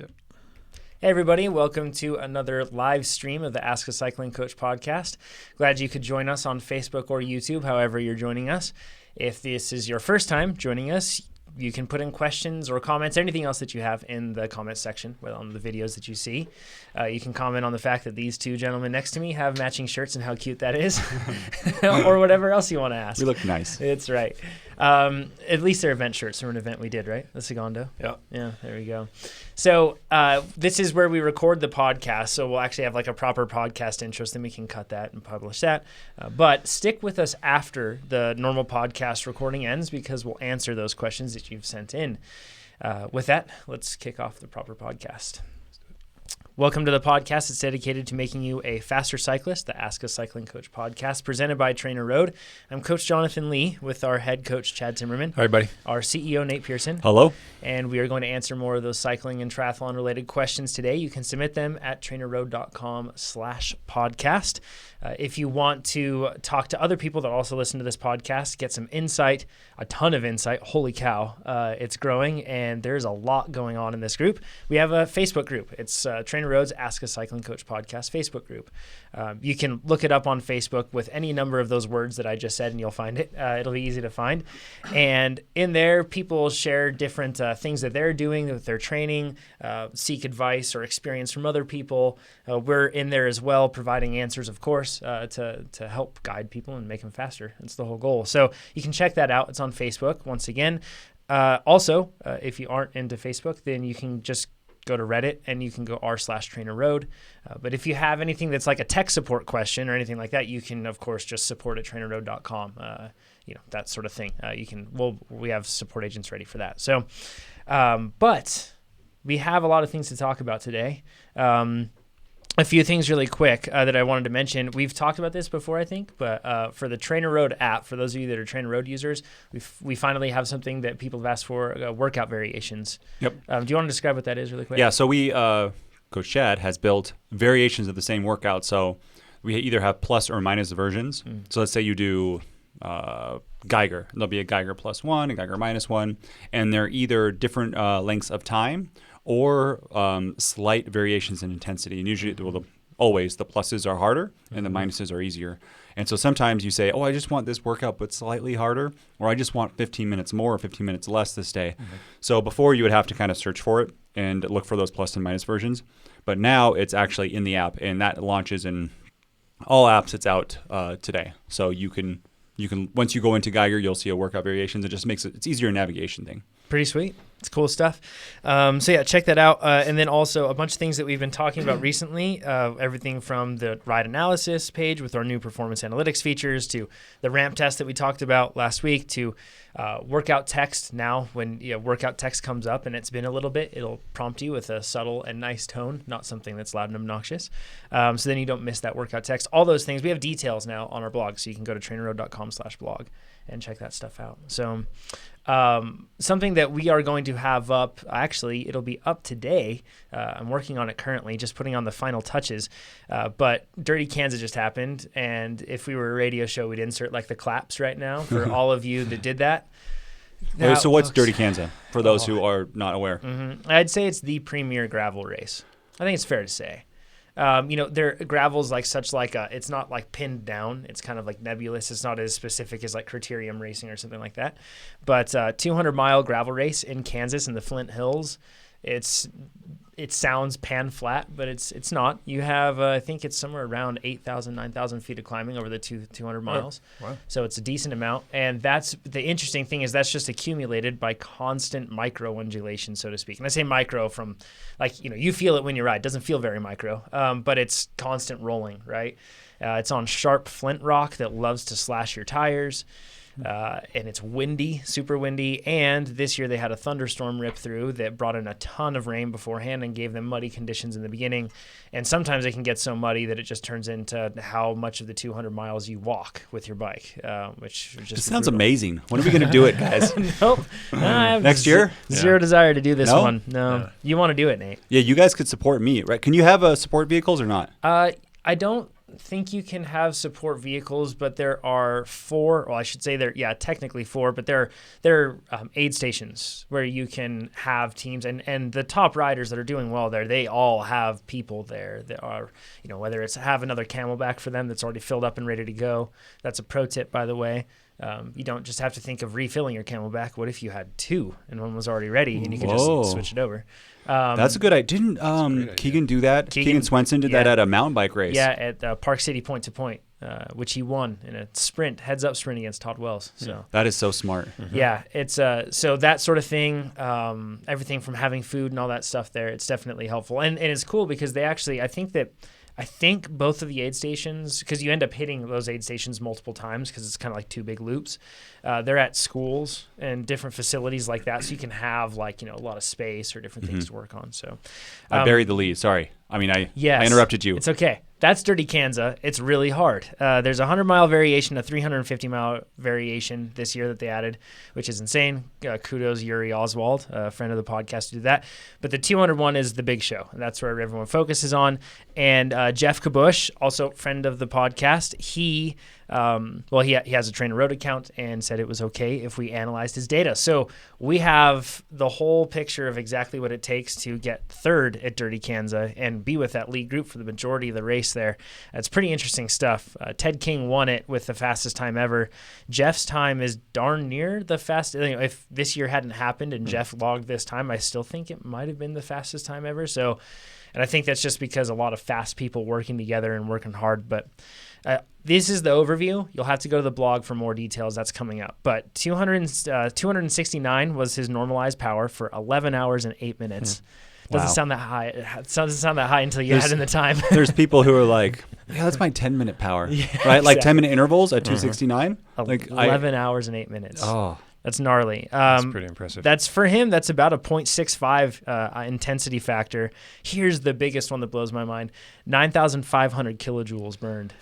Yep. Hey everybody, welcome to another live stream of the Ask a Cycling Coach podcast. Glad you could join us on Facebook or YouTube, however you're joining us. If this is your first time joining us, you can put in questions or comments, anything else that you have in the comments section on the videos that you see. You can comment on the fact that these two gentlemen next to me have matching shirts and how cute that is, or whatever else you want to ask. We look nice. It's right. At least they're event shirts from an event we did, right? The Segundo. Yeah. Yeah, there we go. So this is where we record the podcast. So we'll actually have like a proper podcast intro, so then we can cut that and publish that. But stick with us after the normal podcast recording ends because we'll answer those questions that you've sent in. With that, let's kick off the proper podcast. Welcome to the podcast. It's dedicated to making you a faster cyclist, the Ask a Cycling Coach podcast, presented by TrainerRoad. I'm Coach Jonathan Lee with our head coach, Chad Timmerman. Hi, everybody. Our CEO, Nate Pearson. Hello. And we are going to answer more of those cycling and triathlon related questions today. You can submit them at trainerroad.com/podcast. If you want to talk to other people that also listen to this podcast, get some insight, a ton of insight. Holy cow, it's growing and there's a lot going on in this group. We have a Facebook group. It's TrainerRoad's Ask a Cycling Coach podcast Facebook group. You can look it up on Facebook with any number of those words that I just said and you'll find it. It'll be easy to find. And in there, people share different things that they're doing with their training, seek advice or experience from other people. We're in there as well, providing answers, of course, to help guide people and make them faster. That's the whole goal. So you can check that out. It's on Facebook once again. Also, if you aren't into Facebook, then you can just go to Reddit and you can go r/TrainerRoad. But if you have anything that's like a tech support question or anything like that, you can, of course, just support at trainerroad.com. That sort of thing. We have support agents ready for that. So, but we have a lot of things to talk about today. A few things really quick that I wanted to mention. We've talked about this before, I think, but for the TrainerRoad app, for those of you that are TrainerRoad users, we finally have something that people have asked for, workout variations. Yep. Do you want to describe what that is really quick? Yeah, so we, Coach Chad has built variations of the same workout. So we either have plus or minus versions. So let's say you do Geiger. There'll be a Geiger +1, a Geiger -1, and they're either different lengths of time or slight variations in intensity. And usually, always the pluses are harder and the minuses are easier. And so sometimes you say, oh, I just want this workout but slightly harder, or I just want 15 minutes more or 15 minutes less this day. So before you would have to kind of search for it and look for those plus and minus versions. But now it's actually in the app, and that launches in all apps. It's out today. So you can once you go into Geiger, you'll see a workout variations. It just makes it's easier navigation thing. Pretty sweet. It's cool stuff. So yeah, check that out. And then also a bunch of things that we've been talking about recently, everything from the ride analysis page with our new performance analytics features to the ramp test that we talked about last week to workout text. Now when workout text comes up and it's been a little bit, it'll prompt you with a subtle and nice tone, not something that's loud and obnoxious. So then you don't miss that workout text. All those things. We have details now on our blog, so you can go to trainerroad.com/blog and check that stuff out. So something that we are going to have up, actually, it'll be up today. I'm working on it currently, just putting on the final touches. But Dirty Kanza just happened, and if we were a radio show, we'd insert like the claps right now for all of you that did that. So what's Dirty Kanza, for those who are not aware? I'd say it's the premier gravel race. I think it's fair to say. Gravel's like it's not like pinned down. It's kind of like nebulous. It's not as specific as like criterium racing or something like that. But 200-mile gravel race in Kansas in the Flint Hills. It sounds pan flat, but it's not. You have, I think it's somewhere around 8,000, 9,000 feet of climbing over the 200 miles. Wow. So it's a decent amount. And that's the interesting thing is that's just accumulated by constant micro undulation, so to speak. And I say micro from you feel it when you ride. It doesn't feel very micro, but it's constant rolling, right? It's on sharp flint rock that loves to slash your tires. And it's windy, super windy. And this year they had a thunderstorm rip through that brought in a ton of rain beforehand and gave them muddy conditions in the beginning. And sometimes it can get so muddy that it just turns into how much of the 200 miles you walk with your bike, which just it sounds amazing. When are we going to do it, guys? Nope. I have Next year? Zero desire to do this one. No. Yeah. You want to do it, Nate. Yeah, you guys could support me, right? Can you have support vehicles or not? I don't. think you can have support vehicles, but there are 4, well, I should say technically 4, but there are aid stations where you can have teams, and the top riders that are doing well there, they all have people there that are, whether it's have another Camelback for them that's already filled up and ready to go. That's a pro tip, by the way. You don't just have to think of refilling your Camelback. What if you had 2 and one was already ready and you could just switch it over? That's a good idea. Didn't Keegan do that? Keegan Swenson did that at a mountain bike race. Yeah, at Park City Point to Point, which he won in a heads-up sprint against Todd Wells. So that is so smart. Mm-hmm. Yeah, it's so that sort of thing, everything from having food and all that stuff there, it's definitely helpful. And it's cool because they actually, I think both of the aid stations, because you end up hitting those aid stations multiple times because it's kind of like 2 big loops. They're at schools and different facilities like that, so you can have a lot of space or different things to work on. So I buried the lead. Sorry. I mean, I interrupted you. It's okay. That's Dirty Kanza. It's really hard. There's a 100-mile variation, a 350-mile variation this year that they added, which is insane. Kudos, Yuri Oswald, a friend of the podcast, who did that. But the 201 is the big show. That's where everyone focuses on. And Jeff Kabush, also friend of the podcast, he has a TrainerRoad account and said it was okay if we analyzed his data. So we have the whole picture of exactly what it takes to get 3rd at Dirty Kanza and be with that lead group for the majority of the race there. It's pretty interesting stuff. Ted King won it with the fastest time ever. Jeff's time is darn near the fastest. If this year hadn't happened and Jeff logged this time, I still think it might have been the fastest time ever. So, and I think that's just because a lot of fast people working together and working hard. But this is the overview. You'll have to go to the blog for more details. That's coming up. But 269 was his normalized power for 11 hours and 8 minutes. Doesn't sound that high. It doesn't sound that high until you add in the time. There's people who are like, yeah, that's my 10-minute power, right? Exactly. Like 10-minute intervals at 269. Like 11 hours and 8 minutes. Oh, that's gnarly. That's pretty impressive. That's for him. That's about a 0.65 intensity factor. Here's the biggest one that blows my mind: 9,500 kilojoules burned.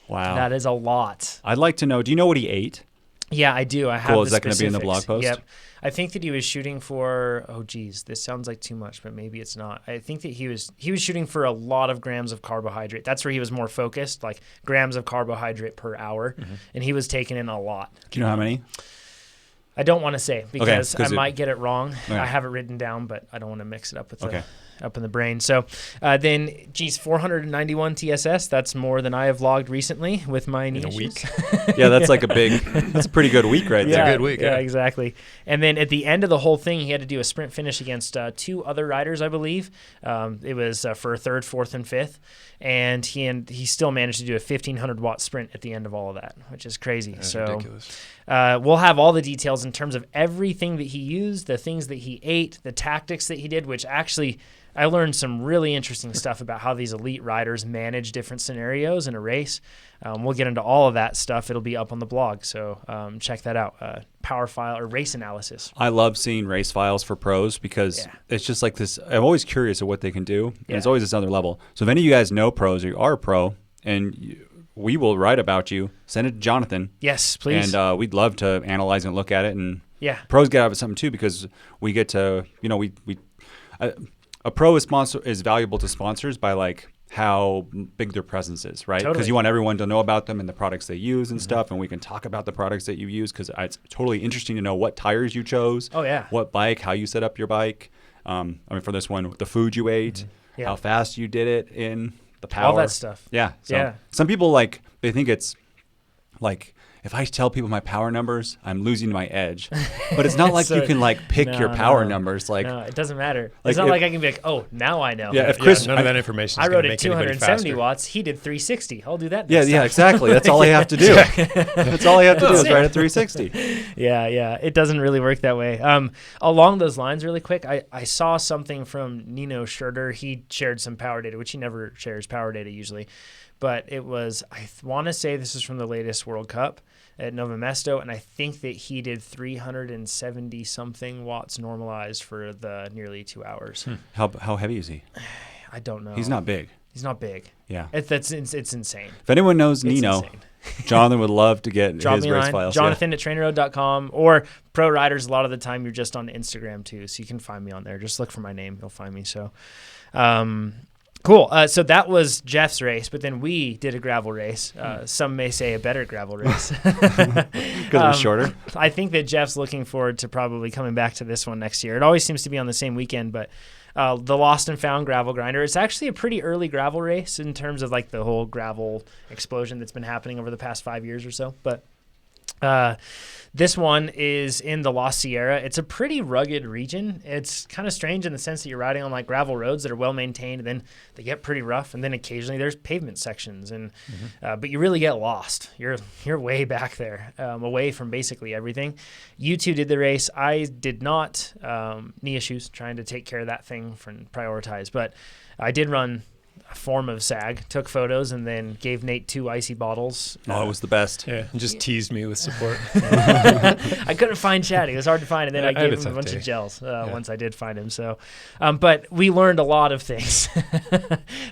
Wow, that is a lot. I'd like to know. Do you know what he ate? Yeah, I do. I have. Cool. Is that going to be in the blog post? Yep. I think that he was shooting for. Oh, geez, this sounds like too much, but maybe it's not. I think that he was shooting for a lot of grams of carbohydrate. That's where he was more focused, like grams of carbohydrate per hour, and he was taking in a lot. Do you know how many? I don't want to say because I might get it wrong. Okay. I have it written down, but I don't want to mix it up with up in the brain. So then, 491 TSS. That's more than I have logged recently with my knee issues. A week. Yeah, that's that's a pretty good week right there. Yeah, a good week. Yeah, exactly. And then at the end of the whole thing, he had to do a sprint finish against 2 other riders, I believe. It was for 3rd, 4th, and 5th. And he still managed to do a 1,500-watt sprint at the end of all of that, which is crazy. That's ridiculous. We'll have all the details in terms of everything that he used, the things that he ate, the tactics that he did, which actually I learned some really interesting stuff about how these elite riders manage different scenarios in a race. We'll get into all of that stuff. It'll be up on the blog, so check that out. Power file or race analysis. I love seeing race files for pros because it's just like this. I'm always curious of what they can do, and it's always this other level. So if any of you guys know pros or you are a pro, and we will write about you, send it to Jonathan. Yes, please. And we'd love to analyze and look at it. And pros get out of it something too because we get to, a pro is valuable to sponsors by like how big their presence is, right? Because you want everyone to know about them and the products they use and stuff, and we can talk about the products that you use because it's totally interesting to know what tires you chose, what bike, how you set up your bike. For this one, the food you ate, how fast you did it in the power. All that stuff. Yeah. So some people they think it's like, if I tell people my power numbers, I'm losing my edge. But it's not like you can pick your power numbers. No, it doesn't matter. It's not like I can be like, oh, now I know. Yeah, if Chris, none of that information is I wrote it make 270 watts. He did 360. I'll do that. Yeah, exactly. That's all I have to do. That's all I have to do is write at 360. Yeah. It doesn't really work that way. Along those lines, really quick, I saw something from Nino Schurter. He shared some power data, which he never shares power data usually. But it was, I want to say this is from the latest World Cup at Nova Mesto, and I think that he did 370-something watts normalized for the nearly 2 hours. How heavy is he? I don't know. He's not big. He's not big. Yeah. It's insane. If anyone knows Nino, Jonathan would love to get his race files. Jonathan at TrainerRoad.com, or Pro Riders. A lot of the time you're just on Instagram too, so you can find me on there. Just look for my name. You'll find me. So Cool. So that was Jeff's race, but then we did a gravel race. Some may say a better gravel race. Because it was shorter. I think that Jeff's looking forward to probably coming back to this one next year. It always seems to be on the same weekend, but the Lost and Found Gravel Grinder, it's actually a pretty early gravel race in terms of like the whole gravel explosion that's been happening over the past 5 years or so. But this one is in the Lost Sierra. It's a pretty rugged region. It's kind of strange in the sense that you're riding on like gravel roads that are well maintained, and then they get pretty rough, and then occasionally there's pavement sections, and but you really get lost. You're way back there, away from basically everything. You two did the race. I did not. Knee issues, trying to take care of that thing and prioritize, but I did run a form of sag, took photos, and then gave Nate 2 icy bottles. Oh, it was the best. Yeah, and just teased me with support. I couldn't find Chad. It was hard to find, and then I gave him a bunch of gels once I did find him. So, but we learned a lot of things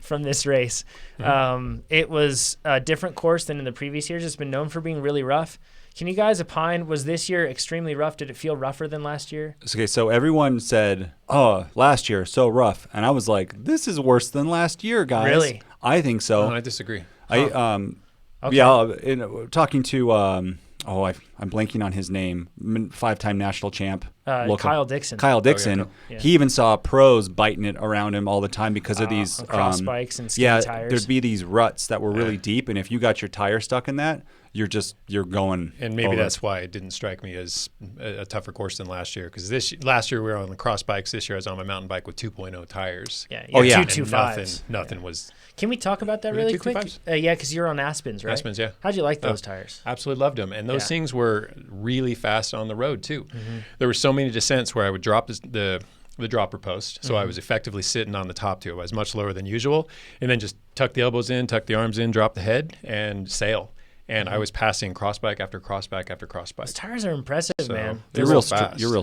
from this race. It was a different course than in the previous years. It's been known for being really rough. Can you guys opine, was this year extremely rough? Did it feel rougher than last year? Okay, so everyone said, oh, last year, so rough. And I was like, this is worse than last year, guys. Really? I think so. No, I disagree. Okay. Talking to, I'm blanking on his name, 5-time national champ. Kyle Dixon. Kyle Dixon. Yeah. He even saw pros biting it around him all the time because of these cross bikes and skinny tires. There'd be these ruts that were really deep, and if you got your tire stuck in that, you're going. And maybe over. that's why it didn't strike me as a tougher course than last year. Because last year we were on the cross bikes. This year I was on my mountain bike with 2.0 tires. Yeah. 225s. Nothing was. Can we talk about that really quick? Because you're on Aspens, right? Aspens, yeah. How'd you like those tires? Absolutely loved them. And those things were really fast on the road, too. There were so many descents where I would drop the dropper post. So I was effectively sitting on the top two. I was much lower than usual. And then just tuck the elbows in, tuck the arms in, drop the head, and sail. And I was passing crossbike after crossbike after crossbike. Those tires are impressive, man. You're real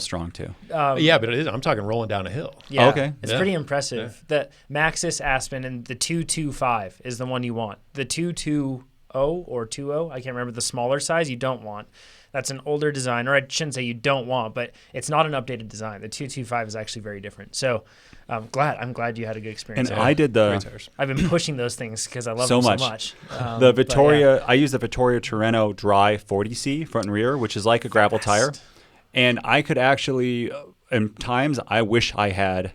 strong, too. Yeah, but it is. I'm talking rolling down a hill. Yeah, oh, okay. It's pretty impressive. Yeah. The Maxxis Aspen and the 225 is the one you want. The 220 or 20, I can't remember, the smaller size you don't want. That's an older design, or I shouldn't say you don't want, but it's not an updated design. The 225 is actually very different. So I'm glad you had a good experience. And I did I've been pushing those things because I love them so much. The Vittoria, I use the Vittoria Tirreno Dry 40C front and rear, which is like a gravel tire. And I could actually, in times, I wish I had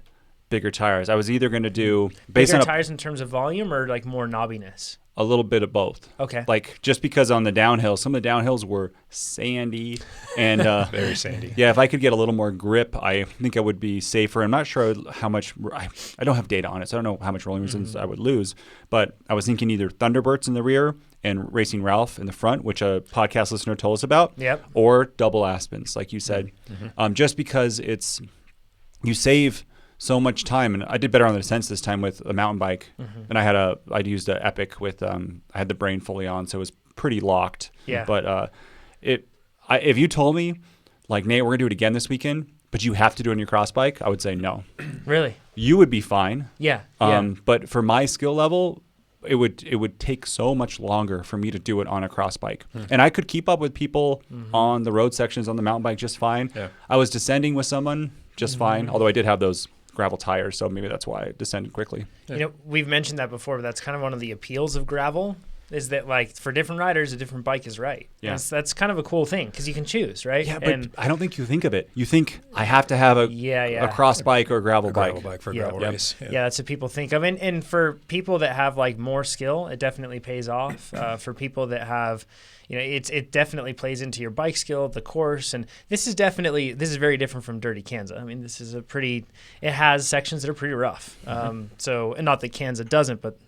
bigger tires. I was either going to do bigger tires in terms of volume or like more knobbiness. A little bit of both. Okay. Like just because on the downhill, some of the downhills were sandy and very sandy. Yeah, if I could get a little more grip, I think I would be safer. I'm not sure how much. I don't have data on it, so I don't know how much rolling resistance I would lose. But I was thinking either Thunderbolts in the rear and Racing Ralph in the front, which a podcast listener told us about. Yep. Or double Aspens, like you said, just because you save so much time, and I did better on the descents this time with a mountain bike, and I'd used an Epic with I had the brain fully on, so it was pretty locked. Yeah. But if you told me, like, Nate, we're gonna do it again this weekend, but you have to do it on your cross bike, I would say no. Really? You would be fine. Yeah. But for my skill level, it would take so much longer for me to do it on a cross bike, and I could keep up with people on the road sections on the mountain bike just fine. Yeah. I was descending with someone just fine, although I did have those gravel tires, so maybe that's why I descended quickly. You know, we've mentioned that before, but that's kind of one of the appeals of gravel, is that, like, for different riders, a different bike is right. Yeah. That's kind of a cool thing because you can choose, right? Yeah, but I don't think you think of it. You think I have to have a cross bike or a gravel bike. Gravel bike for a gravel race. Yeah, that's what people think of. And for people that have, like, more skill, it definitely pays off. For people that have, you know, it definitely plays into your bike skill, the course, and this is very different from Dirty Kanza. I mean, this is it has sections that are pretty rough. So, and not that Kanza doesn't, but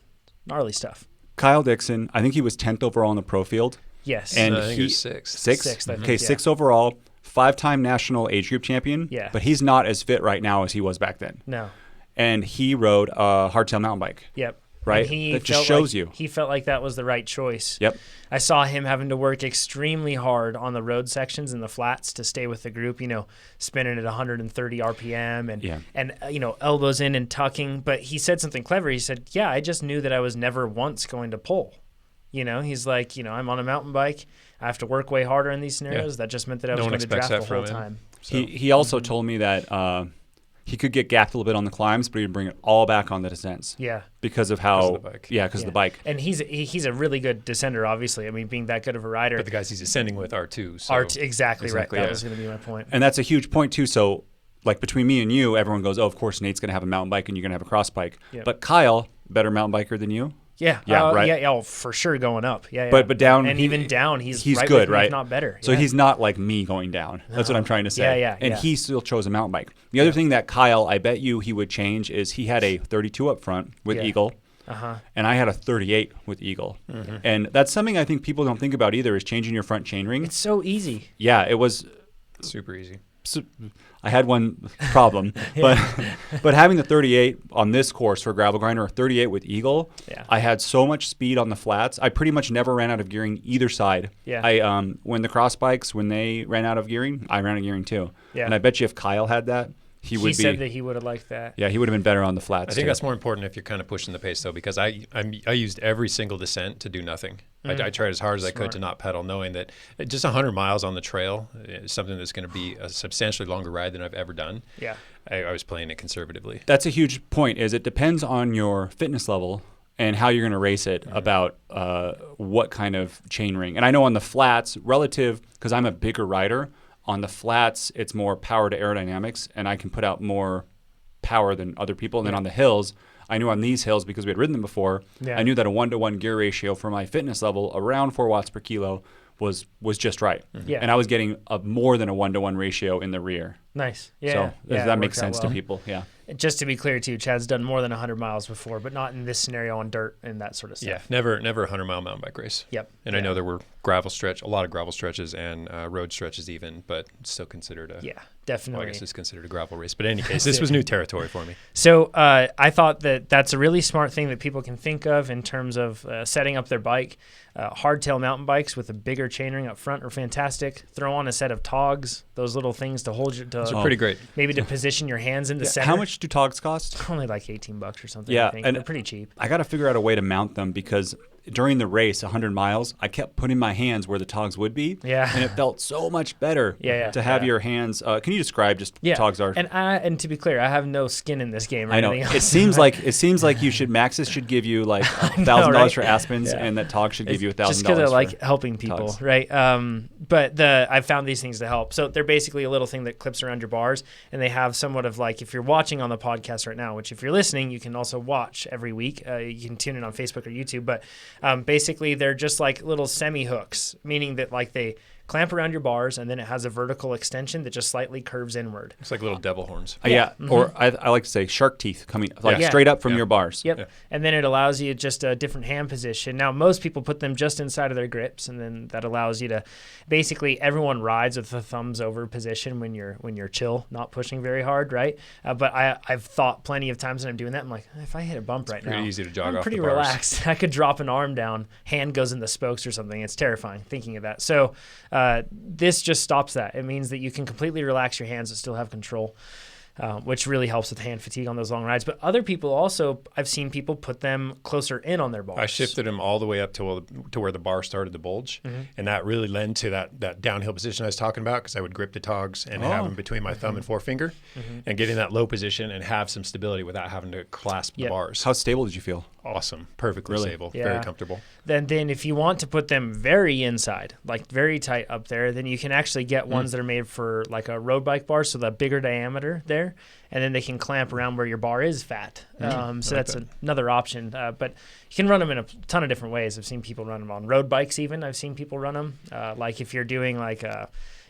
gnarly stuff. Kyle Dixon, I think he was 10th overall in the pro field. Yes. And I think he was sixth. Sixth? I think, okay, sixth overall, 5-time national age group champion. Yeah. But he's not as fit right now as he was back then. No. And he rode a hardtail mountain bike. Yep. Right? That just shows you. He felt like that was the right choice. Yep. I saw him having to work extremely hard on the road sections and the flats to stay with the group, you know, spinning at 130 RPM and you know, elbows in and tucking. But he said something clever. He said, yeah, I just knew that I was never once going to pull. You know, he's like, you know, I'm on a mountain bike. I have to work way harder in these scenarios. That just meant that I was going to draft the whole time. So. He also told me that he could get gapped a little bit on the climbs, but he'd bring it all back on the descents. Yeah. Because of how, the bike. because of the bike. And he's a really good descender, obviously. I mean, being that good of a rider. But the guys he's ascending with are too. So. Exactly right. Exactly, That yeah. was going to be my point. And that's a huge point too. So like between me and you, everyone goes, oh, of course Nate's going to have a mountain bike and you're going to have a cross bike. Yeah. But Kyle, better mountain biker than you. Yeah. Yeah, right. Yeah, oh, for sure going up. Yeah, yeah. But down, and even down, he's right good, with me, right? if not better. So yeah. he's not like me going down. That's what I'm trying to say. Yeah, And he still chose a mountain bike. The other thing that Kyle, I bet you he would change is he had a 32 up front with Eagle. And I had a 38 with Eagle. And that's something I think people don't think about either, is changing your front chainring. It's so easy. Yeah, it was super easy. I had one problem, but having the 38 on this course for gravel grinder, or 38 with Eagle, I had so much speed on the flats. I pretty much never ran out of gearing either side. Yeah. I when the cross bikes, when they ran out of gearing, I ran out of gearing too. Yeah. And I bet you if Kyle had that, he said that he would have liked that. Yeah, he would have been better on the flats. I think that's more important if you're kind of pushing the pace though, because I used every single descent to do nothing. I tried as hard as I could to not pedal, knowing that just 100 miles on the trail is something that's going to be a substantially longer ride than I've ever done. Yeah. I was playing it conservatively. That's a huge point. Is it depends on your fitness level and how you're going to race it about what kind of chain ring. And I know on the flats, relative, because I'm a bigger rider, on the flats, it's more power to aerodynamics, and I can put out more power than other people. And then on the hills, I knew on these hills, because we had ridden them before, I knew that a 1-to-1 gear ratio for my fitness level, around 4 watts per kilo, was just right. Yeah. And I was getting more than a 1-to-1 ratio in the rear. Nice. Yeah. So yeah, that makes sense to people. Yeah. Just to be clear, too, Chad's done more than 100 miles before, but not in this scenario on dirt and that sort of stuff. Yeah, never a 100-mile mountain bike race. Yep. And I know there were a lot of gravel stretches and road stretches even, but still considered a... Yeah, definitely. Well, I guess it's consideard a gravel race. But in any case, this was new territory for me. So I thought that that's a really smart thing that people can think of in terms of setting up their bike. Hardtail mountain bikes with a bigger chainring up front are fantastic. Throw on a set of togs, those little things to hold you. Those are pretty great. Maybe to position your hands in the center. How much do togs cost? Only like $18 or something. Yeah, I think. and They're pretty cheap. I got to figure out a way to mount them, because during the race, 100 miles, I kept putting my hands where the togs would be. Yeah. And it felt so much better to have your hands. Can you describe just what togs are? And to be clear, I have no skin in this game or I know. anything else. It seems like Maxis should give you like $1,000 right? for Aspens, and that Tog should give you $1,000. Just because I like helping people, togs. right? But I've found these things to help. So they're basically a little thing that clips around your bars, and they have somewhat of like, if you're watching on the podcast right now, which if you're listening, you can also watch every week. You can tune in on Facebook or YouTube. But basically, they're just like little semi-hooks, meaning that like they clamp around your bars, and then it has a vertical extension that just slightly curves inward. It's like little devil horns. Or I like to say shark teeth coming straight up from your bars. Yep. Yeah. And then it allows you just a different hand position. Now, most people put them just inside of their grips, and then that allows you to basically everyone rides with the thumbs over position when you're chill, not pushing very hard, right? But I've thought plenty of times when I'm doing that, I'm like, if I hit a bump right now, pretty easy to jog I'm off pretty the bars. relaxed. I could drop an arm down, hand goes in the spokes or something. It's terrifying thinking of that. So this just stops that. It means that you can completely relax your hands and still have control, which really helps with hand fatigue on those long rides. But other people also, I've seen people put them closer in on their bars. I shifted them all the way up to where the bar started to bulge, and that really led to that downhill position I was talking about, because I would grip the togs and have them between my thumb and forefinger, and get in that low position and have some stability without having to clasp the bars. How stable did you feel? Awesome. Perfectly stable. Yeah. Very comfortable. Then if you want to put them very inside, like very tight up there, then you can actually get ones that are made for like a road bike bar, so the bigger diameter there, and then they can clamp around where your bar is fat. So that's another option. But you can run them in a ton of different ways. I've seen people run them on road bikes even. I've seen people run them. Like if you're doing like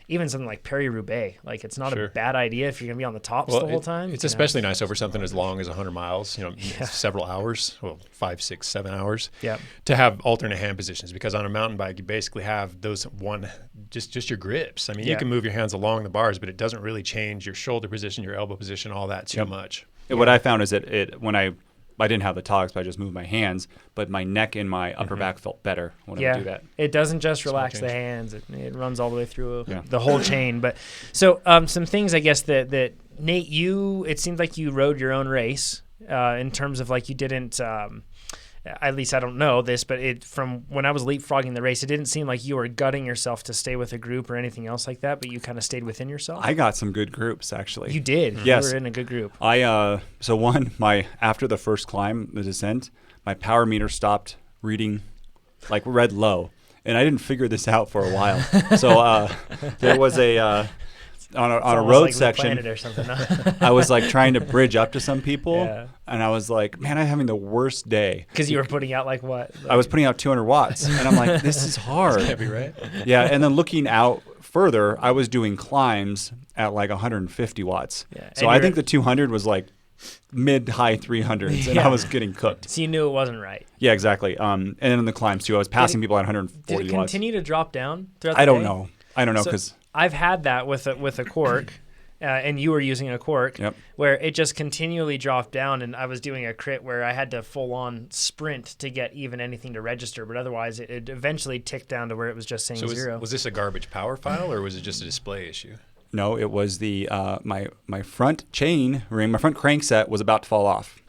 even something like Paris-Roubaix, like it's not a bad idea if you're going to be on the tops the whole time. It's especially nice over something as long as 100 miles, several hours, 5, 6, 7 hours, to have alternate hand positions, because on a mountain bike, you basically have those just your grips. I mean, you can move your hands along the bars, but it doesn't really change your shoulder position, your elbow position, all that too much. What I found is that when I didn't have the togs, but I just moved my hands, but my neck and my upper back felt better when I would do that. It doesn't just relax the hands. It runs all the way through the whole chain. But so some things, I guess, that Nate, it seemed like you rode your own race in terms of like you didn't at least I don't know this, but from when I was leapfrogging the race, it didn't seem like you were gutting yourself to stay with a group or anything else like that, but you kind of stayed within yourself. I got some good groups, actually. You did. Yes. You were in a good group. After the first climb, the descent, my power meter stopped reading, like read low. And I didn't figure this out for a while. So there was on a road like section, or something, huh? I was like trying to bridge up to some people. Yeah. And I was like, man, I'm having the worst day. Because you were putting out like what? I was putting out 200 watts. And I'm like, this is hard. That's heavy, right? Yeah. And then looking out further, I was doing climbs at like 150 watts. Yeah. So I think the 200 was like mid-high 300s, and I was getting cooked. So you knew it wasn't right. Yeah, exactly. And then in the climbs too, I was passing people at 140 watts. Did it watts. continue to drop down throughout the day? I don't know because So I've had that with a cork, and you were using a cork, where it just continually dropped down, and I was doing a crit where I had to full-on sprint to get even anything to register, but otherwise it eventually ticked down to where it was just saying 0. Was this a garbage power file, or was it just a display issue? No, it was the my front chain ring, my front crankset was about to fall off.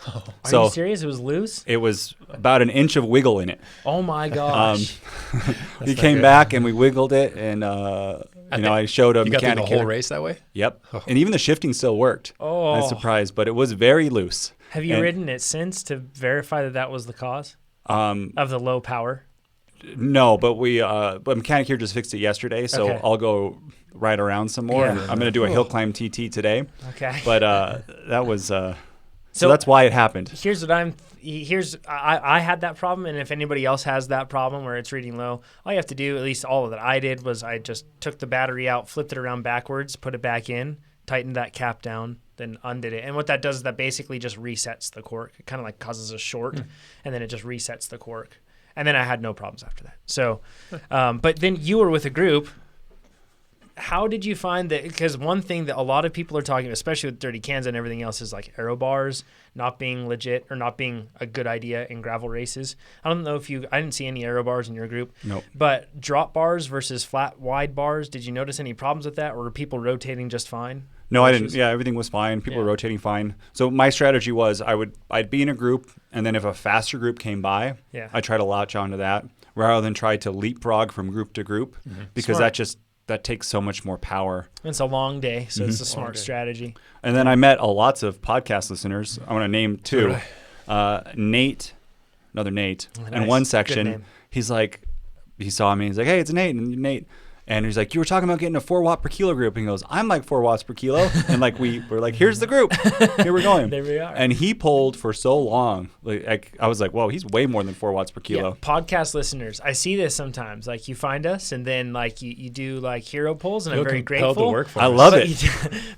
Are you serious? It was loose? It was about an inch of wiggle in it. Oh my gosh! We came back and we wiggled it, and I showed a You got through mechanic the whole race that way? Yep, and even the shifting still worked. Oh, I was surprised, but it was very loose. Have you ridden it since to verify that was the cause of the low power? No, but a mechanic here just fixed it yesterday, so I'll go ride around some more. And I'm going to do a hill climb TT today. Okay. But that was so that's why it happened. Here's what I had that problem, and if anybody else has that problem where it's reading low, all you have to do, at least all of that I did, was I just took the battery out, flipped it around backwards, put it back in, tightened that cap down, then undid it. And what that does is that basically just resets the cork. It kind of like causes a short, and then it just resets the cork. And then I had no problems after that. So, but then you were with a group. How did you find that? Because one thing that a lot of people are talking, especially with Dirty Kanza and everything else, is like aero bars not being legit or not being a good idea in gravel races. I don't know if I didn't see any aero bars in your group. Nope. But drop bars versus flat wide bars, did you notice any problems with that, or were people rotating just fine? No, I didn't. Yeah, everything was fine. People were rotating fine. So my strategy was I'd be in a group, and then if a faster group came by, I'd try to latch onto that rather than try to leapfrog from group to group, because that takes so much more power. It's a long day, so it's a smart strategy. And then I met lots of podcast listeners. I want to name two. Nate, another Nate, in one section. He's like, he saw me. He's like, hey, it's Nate. And Nate. And he's like, you were talking about getting a 4 watt per kilo group. And he goes, I'm like 4 watts per kilo. And like we're like, here's the group. Here we're going. There we are. And he pulled for so long. Like I was like, whoa, he's way more than 4 watts per kilo. Yeah, podcast listeners, I see this sometimes. Like you find us, and then like you do like hero pulls, and I'm very grateful. To work for I us. love it.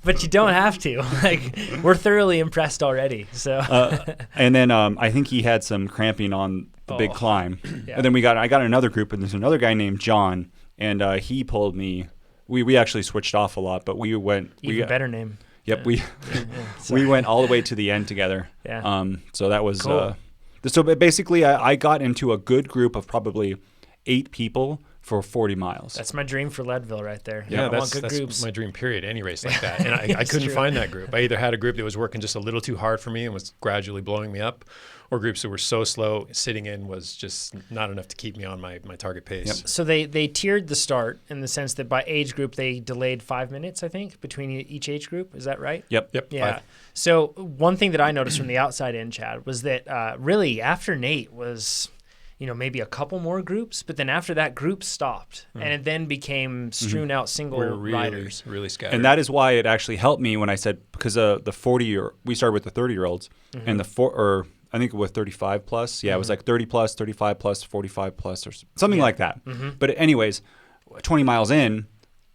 But you don't have to. Like we're thoroughly impressed already. So. And then I think he had some cramping on the big climb. Yeah. And then I got another group, and there's another guy named John. And he pulled me. We actually switched off a lot, but we went. Even better name. Yep, we went all the way to the end together. Yeah. So that was. Cool. So basically, I got into a good group of probably 8 people for 40 miles. That's my dream for Leadville right there. Yeah, I want good that's groups. my dream period, any race like that. And I couldn't find that group. I either had a group that was working just a little too hard for me and was gradually blowing me up, or groups that were so slow, sitting in was just not enough to keep me on my target pace. Yep. So they tiered the start in the sense that by age group, they delayed 5 minutes, I think, between each age group. Is that right? Yep. Yeah. 5. So one thing that I noticed from the outside in, Chad, was that really after Nate was, maybe a couple more groups, but then after that, groups stopped, and it then became strewn out single riders. Really scattered. And that is why it actually helped me when I said, because the 40-year, we started with the 30-year-olds, and I think with 35 plus. Yeah, it was like 30 plus, 35 plus, 45 plus, or something like that. But anyways, 20 miles in,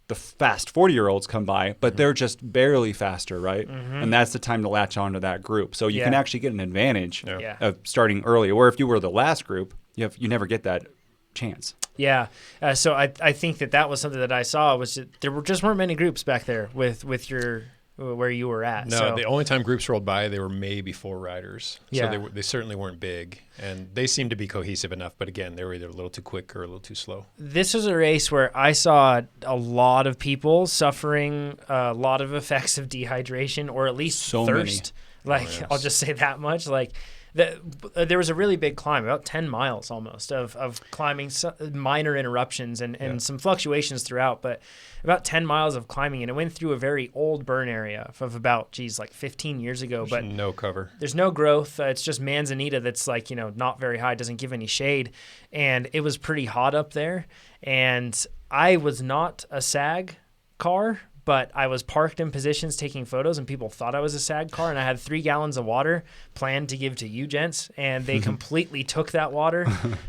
the fast 40-year-olds come by, but they're just barely faster, right? And that's the time to latch onto that group. So you can actually get an advantage of starting early. Or if you were the last group, you never get that chance. Yeah. So I think that was something that I saw, was that there weren't many groups back there with your where you were at. No, the only time groups rolled by, they were maybe 4 riders. Yeah. So they certainly weren't big, and they seemed to be cohesive enough. But again, they were either a little too quick or a little too slow. This was a race where I saw a lot of people suffering a lot of effects of dehydration, or at least thirst. Many. I'll just say that much. Like There was a really big climb, about 10 miles almost, of climbing, minor interruptions and some fluctuations throughout, but about 10 miles of climbing. And it went through a very old burn area of about, like 15 years ago. There's but no cover. There's no growth. It's just manzanita that's like, not very high, doesn't give any shade. And it was pretty hot up there. And I was not a SAG car, but I was parked in positions taking photos, and people thought I was a SAG car, and I had 3 gallons of water planned to give to you gents, and they completely took that water.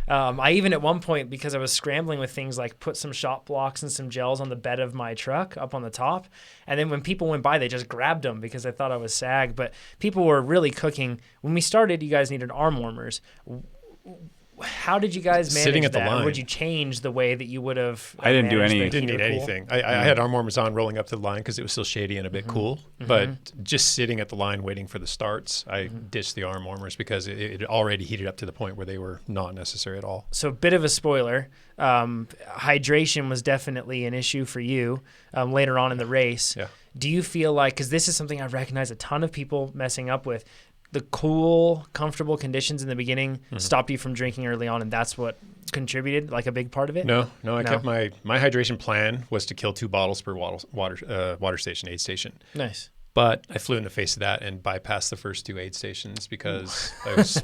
I even at one point, because I was scrambling with things like put some shop blocks and some gels on the bed of my truck up on the top, and then when people went by, they just grabbed them because they thought I was SAG. But people were really cooking. When we started, you guys needed arm warmers. How did you guys manage Sitting at that? the line. Or would you change the way that you would have? I didn't do any. Didn't need anything. I had arm warmers on rolling up to the line because it was still shady and a bit cool. But just sitting at the line waiting for the starts, I ditched the arm warmers because it already heated up to the point where they were not necessary at all. So a bit of a spoiler. Hydration was definitely an issue for you later on in the race. Yeah. Do you feel like, because this is something I've recognized a ton of people messing up with, the cool, comfortable conditions in the beginning stopped you from drinking early on, and that's what contributed, like a big part of it? No. I kept my hydration plan was to kill 2 bottles per water station, aid station. Nice. But I flew in the face of that and bypassed the first 2 aid stations because I was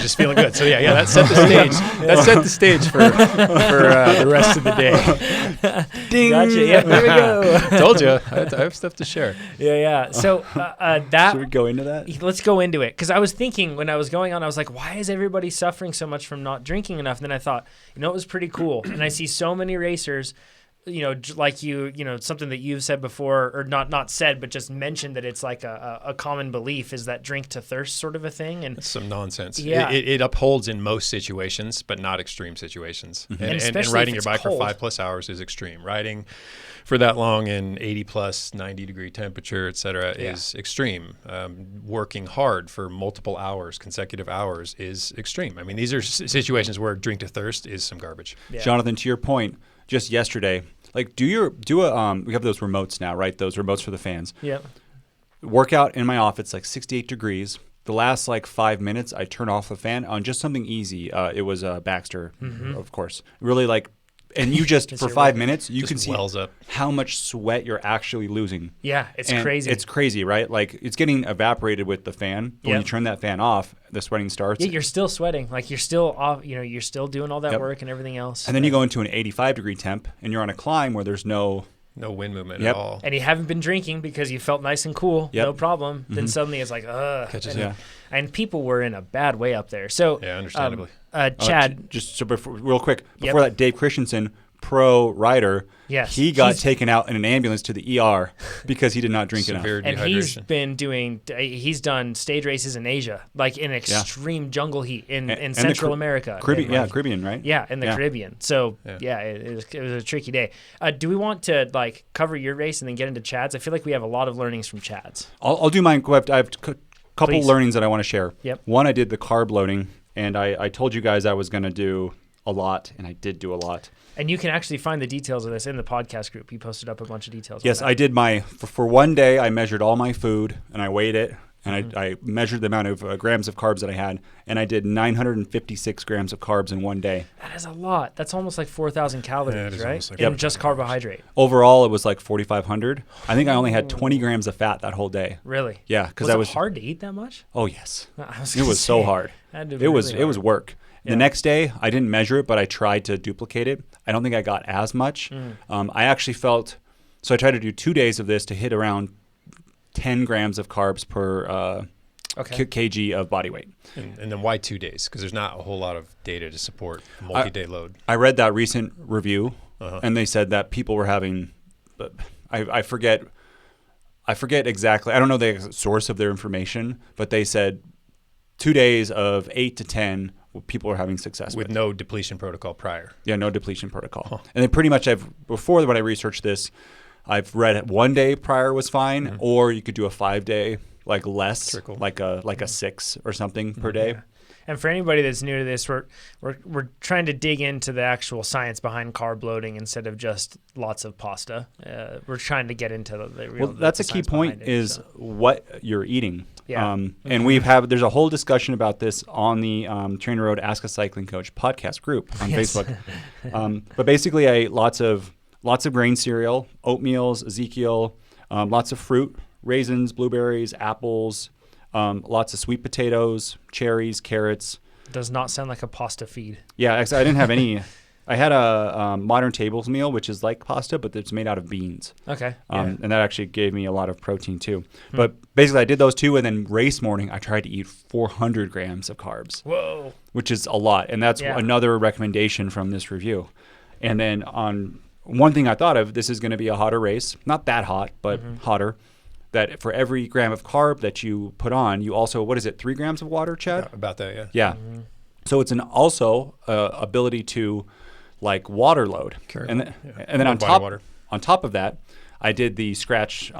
just feeling good. So yeah, that set the stage. That set the stage for the rest of the day. Ding! Gotcha. Yeah, there we go. Told you, I have stuff to share. Yeah. So that. Should we go into that? Let's go into it, because I was thinking when I was going on, I was like, why is everybody suffering so much from not drinking enough? And then I thought, it was pretty cool, and I see so many racers. Like something that you've said before, or not said, but just mentioned, that it's like a common belief is that drink to thirst sort of a thing. And it's some nonsense. Yeah. It upholds in most situations, but not extreme situations. And riding your bike cold. for 5+ hours is extreme. Riding for that long in 80+ 90 degree temperature, et cetera, is extreme. Working hard for multiple hours, consecutive hours, is extreme. I mean, these are situations where drink to thirst is some garbage. Yeah. Jonathan, to your point, just yesterday, like we have those remotes now, right? Those remotes for the fans. Yeah. Workout in my office, like 68 degrees. The last 5 minutes, I turn off the fan on just something easy. It was Baxter, of course. Really and you just for 5 minutes, you just can see wells up. how much sweat you're actually losing. Yeah, it's And crazy. It's crazy, right? Like it's getting evaporated with the fan. But when you turn that fan off, the sweating starts. Yeah, you're still sweating. Like you're still off. You're still doing all that work and everything else. And then you go into an 85 degree temp, and you're on a climb where there's no wind movement at all. And you haven't been drinking because you felt nice and cool, no problem. Then suddenly it's like, Catches and people were in a bad way up there. So yeah, understandably. Chad, just so real quick before that, Dave Christensen, pro rider, he got taken out in an ambulance to the ER because he did not drink enough. Severe and dehydration. he's done stage races in Asia, like in extreme jungle heat in Central America. Caribbean, Caribbean, right? Yeah, in the Caribbean. So it was a tricky day. Do we want to cover your race and then get into Chad's? I feel like we have a lot of learnings from Chad's. I'll do mine. I have a couple learnings that I want to share. Yep. One, I did the carb loading, and I told you guys I was going to do a lot, and I did do a lot. And you can actually find the details of this in the podcast group. You posted up a bunch of details. Yes, I did for one day, I measured all my food, and I weighed it, and I measured the amount of grams of carbs that I had, and I did 956 grams of carbs in one day. That is a lot. That's almost like 4,000 calories, right? Like in just carbohydrate. Overall, it was like 4,500. I think I only had 20 grams of fat that whole day. Really? Yeah, because was it hard to eat that much? Oh yes, it was so hard. It was work. The next day, I didn't measure it, but I tried to duplicate it. I don't think I got as much. I actually felt, so I tried to do 2 days of this to hit around 10 grams of carbs per kg of body weight. And then why 2 days? Because there's not a whole lot of data to support a multi-day load. I read that recent review, and they said that people were having, I forget exactly, I don't know the source of their information, but they said 2 days of 8 to 10 people are having success with no depletion protocol prior. Yeah, no depletion protocol. And then pretty much before when I researched this, I've read 1 day prior was fine, or you could do a 5 day, less, trickle. like a 6 or something per day. Yeah. And for anybody that's new to this, we're trying to dig into the actual science behind carb loading instead of just lots of pasta. We're trying to get into the real. Well, that's a key point is what you're eating. Yeah. And there's a whole discussion about this on the TrainerRoad Ask a Cycling Coach podcast group on Facebook. But basically, I ate lots of grain cereal, oatmeals, Ezekiel, lots of fruit, raisins, blueberries, apples, lots of sweet potatoes, cherries, carrots. Does not sound like a pasta feed. Yeah, I didn't have any. I had a modern tables meal, which is like pasta, but it's made out of beans. Okay. And that actually gave me a lot of protein too. But basically, I did those two, and then race morning, I tried to eat 400 grams of carbs. Whoa. Which is a lot, and that's another recommendation from this review. And then on one thing I thought of, this is going to be a hotter race, not that hot, but hotter. That for every gram of carb that you put on, you also, 3 grams of water, Chad? Yeah, about that, yeah. Yeah. So it's also ability to like water load. And then on top of that, I did the Scratch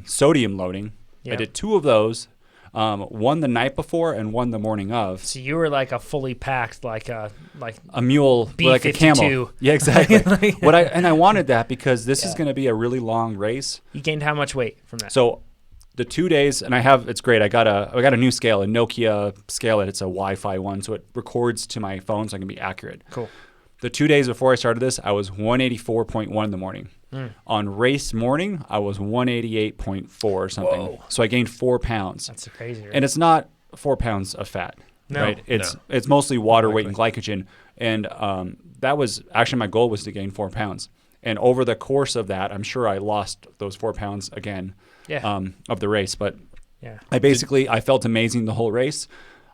sodium loading. I did 2 of those, one the night before and one the morning of. So you were like a fully packed, like a mule, like a camel. Yeah, exactly. I wanted that because this is going to be a really long race. You gained how much weight from that? So the 2 days, and it's great. I got a new scale, a Nokia scale, and it's a Wi-Fi one, so it records to my phone so I can be accurate. Cool. The 2 days before I started this, I was 184.1 in the morning. On race morning, I was 188.4 or something. Whoa. So I gained 4 pounds. That's crazy. Right? And it's not 4 pounds of fat, right? It's mostly water weight and glycogen. And that was actually my goal was to gain 4 pounds. And over the course of that, I'm sure I lost those 4 pounds again of the race. But I felt amazing the whole race.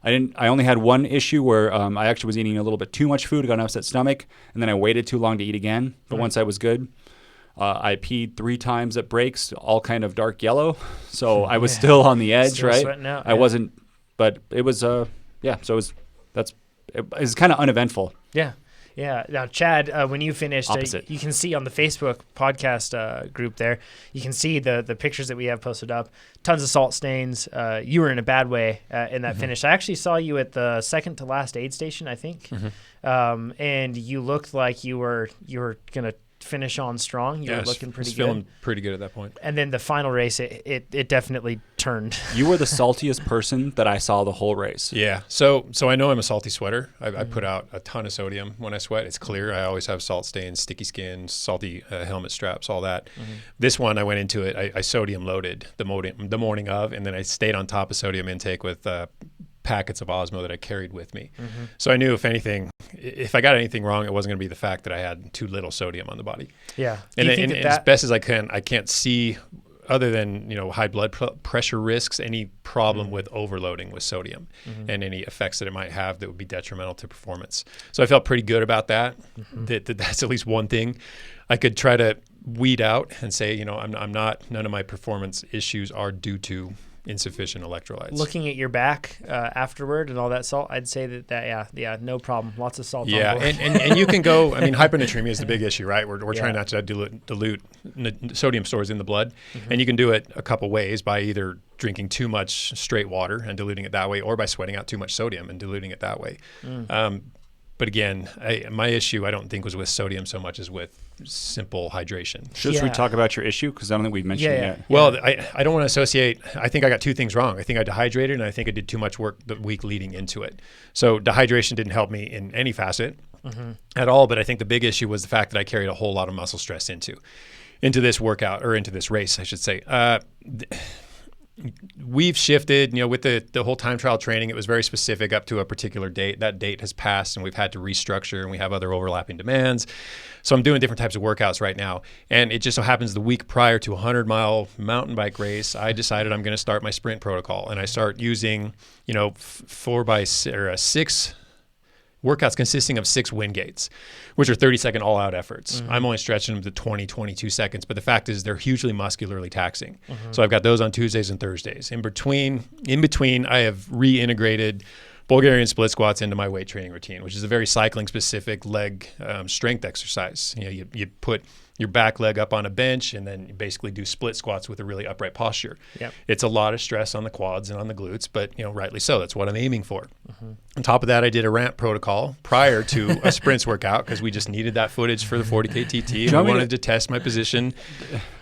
I only had one issue where I actually was eating a little bit too much food. I got an upset stomach, and then I waited too long to eat again. But once I was good, I peed 3 times at breaks, all kind of dark yellow. So I was still on the edge, still right? Sweating out, I wasn't, but it was, So it's kind of uneventful. Yeah. Yeah. Now, Chad, when you finished, you can see on the Facebook podcast group there, you can see the pictures that we have posted up. Tons of salt stains. You were in a bad way in that finish. I actually saw you at the second to last aid station, I think, and you looked like you were gonna finish on strong. You were looking pretty good. Feeling pretty good at that point. And then the final race, it definitely turned. You were the saltiest person that I saw the whole race. Yeah. So I know I'm a salty sweater. I put out a ton of sodium when I sweat. It's clear. I always have salt stains, sticky skin, salty helmet straps, all that. This one, I went into it. I sodium loaded the morning of, and then I stayed on top of sodium intake with packets of Osmo that I carried with me. So I knew if I got anything wrong, it wasn't going to be the fact that I had too little sodium on the body. Yeah. And as best as I can't see, other than high blood pressure risks, any problem with overloading with sodium and any effects that it might have that would be detrimental to performance. So I felt pretty good about that. That's at least one thing I could try to weed out and say, none of my performance issues are due to insufficient electrolytes. Looking at your back afterward and all that salt, I'd say that no problem. Lots of salt. Yeah, on board. and you can go. Hyponatremia is the big issue, right? We're trying not to dilute sodium stores in the blood, and you can do it a couple ways by either drinking too much straight water and diluting it that way, or by sweating out too much sodium and diluting it that way. But again, my issue I don't think was with sodium so much as with simple hydration. Should we talk about your issue? Because I don't think we've mentioned it yet. Well, I don't want to associate. I think I got 2 things wrong. I think I dehydrated, and I think I did too much work the week leading into it. So dehydration didn't help me in any facet at all. But I think the big issue was the fact that I carried a whole lot of muscle stress into this workout, or into this race, I should say. We've shifted, with the whole time trial training. It was very specific up to a particular date. That date has passed, and we've had to restructure, and we have other overlapping demands. So I'm doing different types of workouts right now. And it just so happens the week prior to a 100-mile mountain bike race, I decided I'm going to start my sprint protocol, and I start using, 6 workouts consisting of 6 wind gates, which are 30-second all-out efforts. I'm only stretching them to 20, 22 seconds, but the fact is they're hugely muscularly taxing. So I've got those on Tuesdays and Thursdays. In between, I have reintegrated Bulgarian split squats into my weight training routine, which is a very cycling-specific leg strength exercise. You put your back leg up on a bench, and then you basically do split squats with a really upright posture. It's a lot of stress on the quads and on the glutes, but rightly so. That's what I'm aiming for. On top of that, I did a ramp protocol prior to a sprints workout because we just needed that footage for the 40K TT. And we wanted to test my position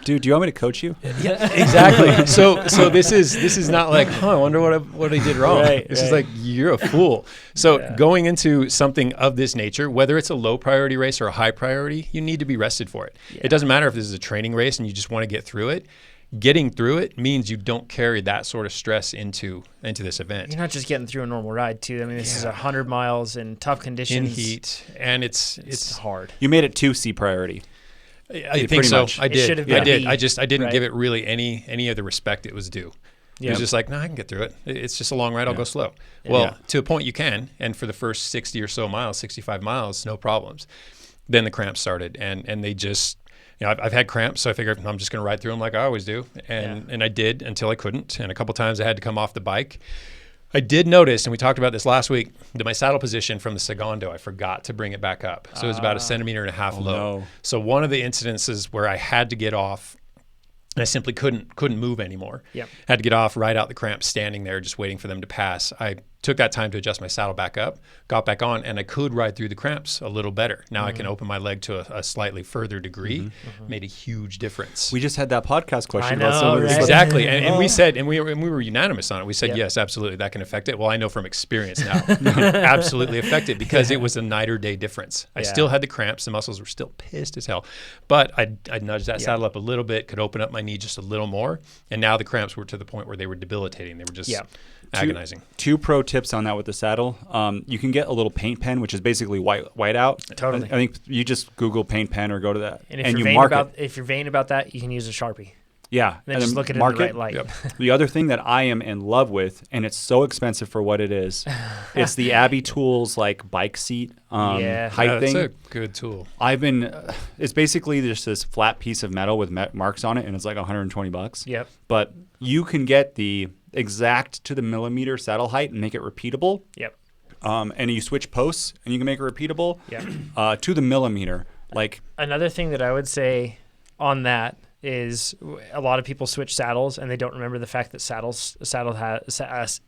Dude, do you want me to coach you? Yeah, exactly. So this is not like, I wonder what I did wrong. Right, this is like, you're a fool. So going into something of this nature, whether it's a low priority race or a high priority, you need to be rested for it. It doesn't matter if this is a training race and you just want to get through it. Getting through it means you don't carry that sort of stress into this event. You're not just getting through a normal ride too. I mean, this is 100 miles in tough conditions, in heat, and it's hard. You made it 2C priority. I think so. much. I did. should have been I did. B, I didn't right? give it really any of the respect it was due. It was just like, no, I can get through it. It's just a long ride. I'll go slow. Well, to a point you can, and for the first 60 or so miles, 65 miles, no problems. Then the cramps started, and they just. I've had cramps, so I figured I'm just going to ride through them like I always do. And I did until I couldn't. And a couple times I had to come off the bike. I did notice, and we talked about this last week, that my saddle position from the segundo, I forgot to bring it back up. So it was about 1.5 centimeters low. No. So one of the incidences where I had to get off, and I simply couldn't move anymore. Yep. Had to get off, ride out the cramps, standing there just waiting for them to pass. I took that time to adjust my saddle back up, got back on, and I could ride through the cramps a little better. Now I can open my leg to a slightly further degree. Made a huge difference. We just had that podcast question I about some know, of this. right? Exactly, and we said, and we were unanimous on it. We said, Yep. yes, absolutely, that can affect it. Well, I know from experience now, it can absolutely affect it because it was a night or day difference. I still had the cramps, the muscles were still pissed as hell, but I nudged that saddle up a little bit, could open up my knee just a little more, and now the cramps were to the point where they were debilitating. They were just agonizing. Two pro tips on that with the saddle. You can get a little paint pen, which is basically white out. Totally. I think you just Google paint pen or go to that, And if you you're mark vain it. if you're vain about that, you can use a Sharpie. Yeah, Then just look at it in mark the right light. Yep. The other thing that I am in love with, and it's so expensive for what it is, it's the Abbey Tools like bike seat height That's thing. a good tool. It's basically just this flat piece of metal with marks on it, and it's like $120. Yep. But you can get the exact to the millimeter saddle height and make it repeatable. Yep. And you switch posts, and you can make it repeatable. Yep. To the millimeter. Like Another thing that I would say on that is a lot of people switch saddles and they don't remember the fact that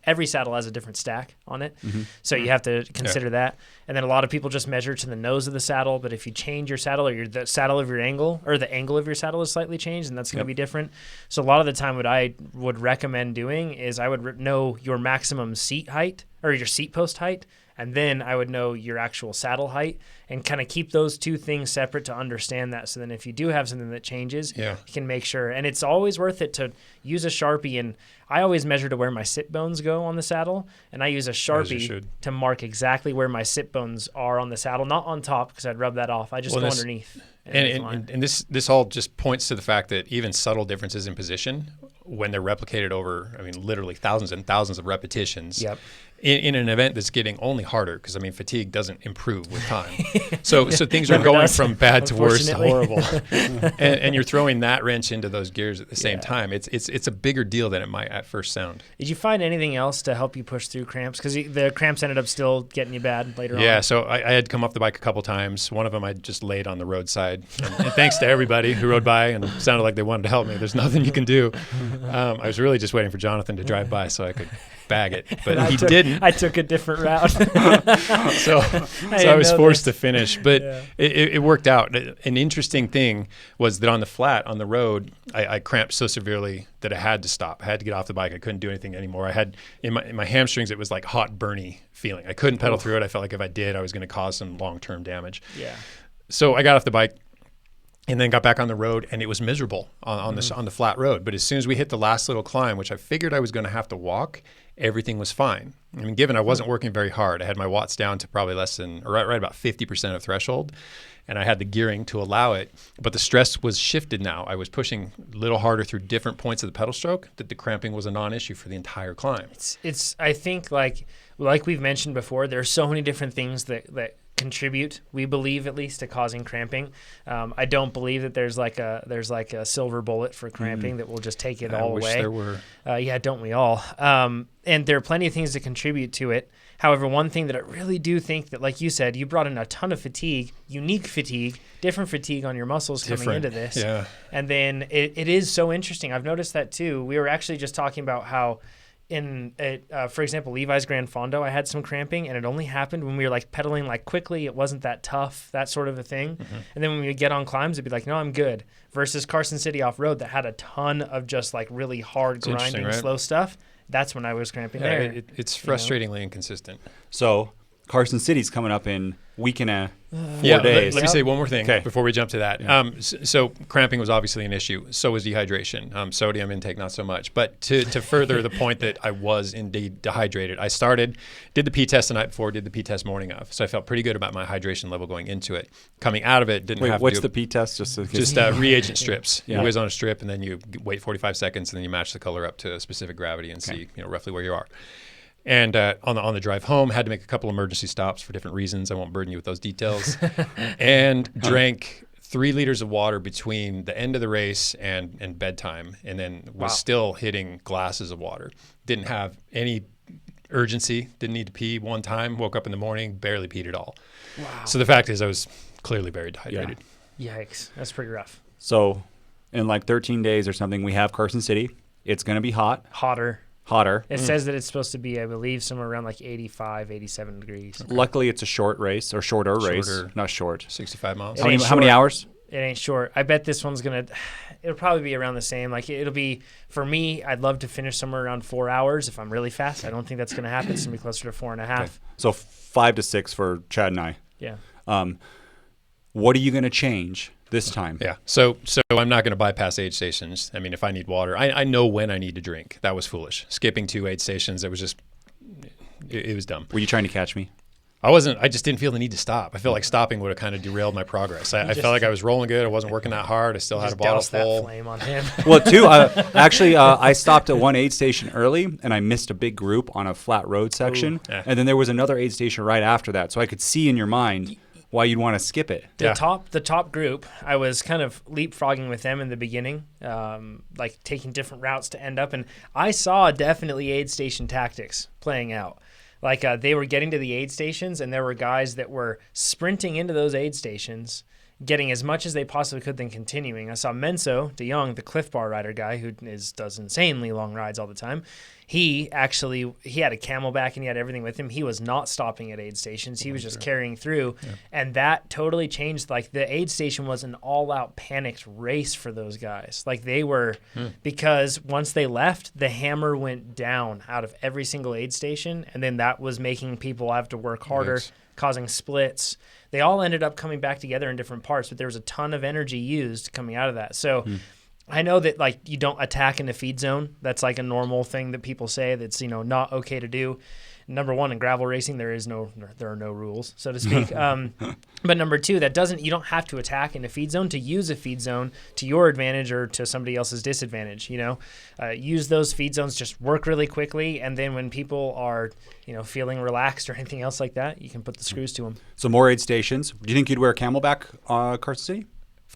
every saddle has a different stack on it. So you have to consider that. And then a lot of people just measure to the nose of the saddle, but if you change your saddle or the saddle of your angle or the angle of your saddle is slightly changed, and that's going to be different. So a lot of the time what I would recommend doing is I would know your maximum seat height or your seat post height, and then I would know your actual saddle height and kind of keep those two things separate to understand that. So then if you do have something that changes, you can make sure. And it's always worth it to use a Sharpie. And I always measure to where my sit bones go on the saddle. And I use a Sharpie to mark exactly where my sit bones are on the saddle, not on top because I'd rub that off. I just go underneath. And this all just points to the fact that even subtle differences in position, when they're replicated over, literally thousands and thousands of repetitions, in an event that's getting only harder, because fatigue doesn't improve with time. So things are going from bad to worse to horrible, and you're throwing that wrench into those gears at the same time. It's a bigger deal than it might at first sound. Did you find anything else to help you push through cramps? Because the cramps ended up still getting you bad later on. Yeah, so I had come off the bike a couple times. One of them I just laid on the roadside. And thanks to everybody who rode by and sounded like they wanted to help me. There's nothing you can do. I was really just waiting for Jonathan to drive by so I could bag it, but he didn't. I took a different route. so I was forced to finish, but it worked out. An interesting thing was that on the flat, on the road, I cramped so severely that I had to stop. I had to get off the bike. I couldn't do anything anymore. I had in my hamstrings, it was like hot, burny feeling. I couldn't pedal through it. I felt like if I did, I was going to cause some long-term damage. Yeah. So I got off the bike and then got back on the road, and it was miserable on the flat road. But as soon as we hit the last little climb, which I figured I was going to have to walk, everything was fine. Given I wasn't working very hard, I had my watts down to probably less than, or right about 50% of threshold, and I had the gearing to allow it. But the stress was shifted now. I was pushing a little harder through different points of the pedal stroke, that the cramping was a non-issue for the entire climb. It's I think like we've mentioned before, there's so many different things that contribute, we believe at least, to causing cramping. I don't believe that there's like a silver bullet for cramping that will just take it all away. I wish there were. Yeah, don't we all? And there are plenty of things that contribute to it. However, one thing that I really do think that, like you said, you brought in a ton of fatigue, unique fatigue, different fatigue on your muscles coming into this. Yeah. And then it is so interesting. I've noticed that too. We were actually just talking about how for example, Levi's Gran Fondo, I had some cramping, and it only happened when we were like pedaling like quickly. It wasn't that tough, that sort of a thing. And then when we would get on climbs, it'd be like, no, I'm good. Versus Carson City off-road that had a ton of just like really hard, grinding, right? Slow stuff. That's when I was cramping there. It's frustratingly inconsistent. So Carson City's coming up in week and a 4 days. Let me say one more thing Okay. before we jump to that. Yeah. So cramping was obviously an issue. So was dehydration. Sodium intake, not so much. But to further the point that I was indeed dehydrated, I did the P test the night before, did the P test morning of. So I felt pretty good about my hydration level going into it. Coming out of it, didn't have What's to the P test? Just reagent strips. Yeah. You whiz on a strip, and then you wait 45 seconds, and then you match the color up to a specific gravity and see roughly where you are. And on the drive home, had to make a couple emergency stops for different reasons. I won't burden you with those details. And drank 3 liters of water between the end of the race and bedtime, and then was still hitting glasses of water. Didn't have any urgency, didn't need to pee one time, woke up in the morning, barely peed at all. Wow. So the fact is I was clearly very dehydrated. Yikes. That's pretty rough. So in like 13 days or something, we have Carson City. It's going to be hotter. It says that it's supposed to be, I believe, somewhere around like 85, 87 degrees. Okay. Luckily, it's a short race or shorter race, not short. 65 miles. How many hours? It ain't short. I bet this one's it'll probably be around the same. Like it'll be, for me, I'd love to finish somewhere around 4 hours if I'm really fast. I don't think that's going to happen. It's going to be closer to 4.5. Okay. So 5 to 6 for Chad and I. Yeah. What are you going to change this time? Yeah. So I'm not going to bypass aid stations. I mean, if I need water, I know when I need to drink. That was foolish. Skipping 2 aid stations, it was just, it was dumb. Were you trying to catch me? I just didn't feel the need to stop. I feel like stopping would have kind of derailed my progress. I felt like I was rolling good. I wasn't working that hard. I still had a bottle full. That flame on him. Well, too, I stopped at one aid station early, and I missed a big group on a flat road section. And then there was another aid station right after that. So I could see in your mind why you'd want to skip it. The top group, I was kind of leapfrogging with them in the beginning, like taking different routes to end up. And I saw definitely aid station tactics playing out. Like they were getting to the aid stations, and there were guys that were sprinting into those aid stations, getting as much as they possibly could, then continuing. I saw Menso de Jong, the Cliff Bar rider guy who does insanely long rides all the time. He had a Camelback and he had everything with him. He was not stopping at aid stations. He was just carrying through. Yeah. And that totally changed. Like the aid station was an all-out panicked race for those guys. Like they were, because once they left, the hammer went down out of every single aid station. And then that was making people have to work harder, causing splits. They all ended up coming back together in different parts, but there was a ton of energy used coming out of that. So I know that like you don't attack in the feed zone. That's like a normal thing that people say that's, not okay to do. Number one, in gravel racing, there are no rules, so to speak. But number two, you don't have to attack in a feed zone to use a feed zone to your advantage or to somebody else's disadvantage. Use those feed zones, just work really quickly, and then when people are, feeling relaxed or anything else like that, you can put the screws to them. So more aid stations. Do you think you'd wear a Camelback, Carson City?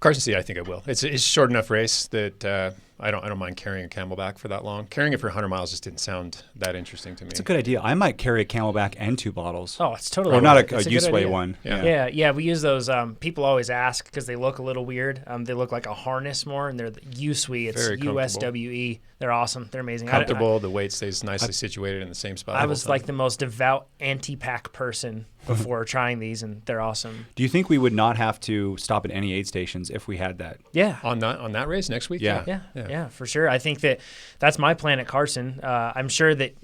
Carson City, I think I will. It's a short enough race that I don't mind carrying a Camelback for that long. Carrying it for 100 miles just didn't sound that interesting to me. It's a good idea. I might carry a Camelback and 2 bottles. Oh, it's totally. Or not a Useway one. Yeah. We use those. People always ask because they look a little weird. They look like a harness more, and they're the Uswe. It's USWE. They're awesome. They're amazing. Comfortable. The weight stays nicely situated in the same spot. I was like the most devout anti-pack person before trying these, and they're awesome. Do you think we would not have to stop at any aid stations if we had that? Yeah. On that race next week? Yeah, for sure. I think that's my plan at Carson. I'm sure that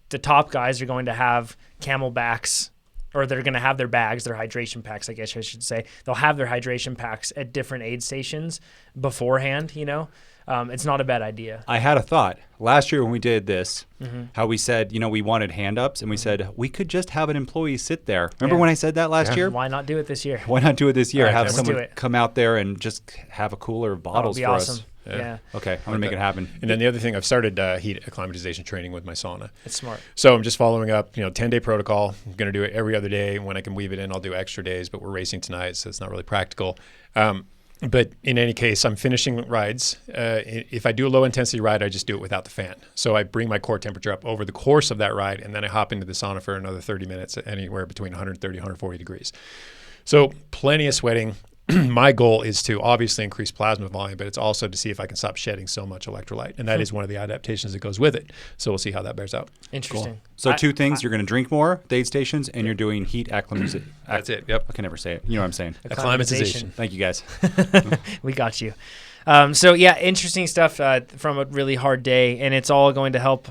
the top guys are going to have Camelbacks, or they're going to have their bags, their hydration packs, I guess I should say. They'll have their hydration packs at different aid stations beforehand, It's not a bad idea. I had a thought. Last year when we did this, how we said, we wanted hand-ups, and we said, we could just have an employee sit there. Remember when I said that last year? Why not do it this year? Why not do it this year? Right, have someone come out there and just have a cooler of bottles for awesome. us. Yeah. Okay, I'm going to make it happen. And then the other thing, I've started heat acclimatization training with my sauna. It's smart. So I'm just following up, 10-day protocol. I'm going to do it every other day. When I can weave it in, I'll do extra days, but we're racing tonight, so it's not really practical. But in any case, I'm finishing rides. If I do a low-intensity ride, I just do it without the fan. So I bring my core temperature up over the course of that ride, and then I hop into the sauna for another 30 minutes, anywhere between 130 and 140 degrees. So plenty of sweating, my goal is to obviously increase plasma volume, but it's also to see if I can stop shedding so much electrolyte. And that is one of the adaptations that goes with it. So we'll see how that bears out. Interesting. Cool. So two things, you're going to drink more, the aid stations, and you're doing heat acclimatization. That's it. Yep. I can never say it. You know what I'm saying. Acclimatization. Thank you, guys. We got you. So yeah, interesting stuff from a really hard day, and it's all going to help.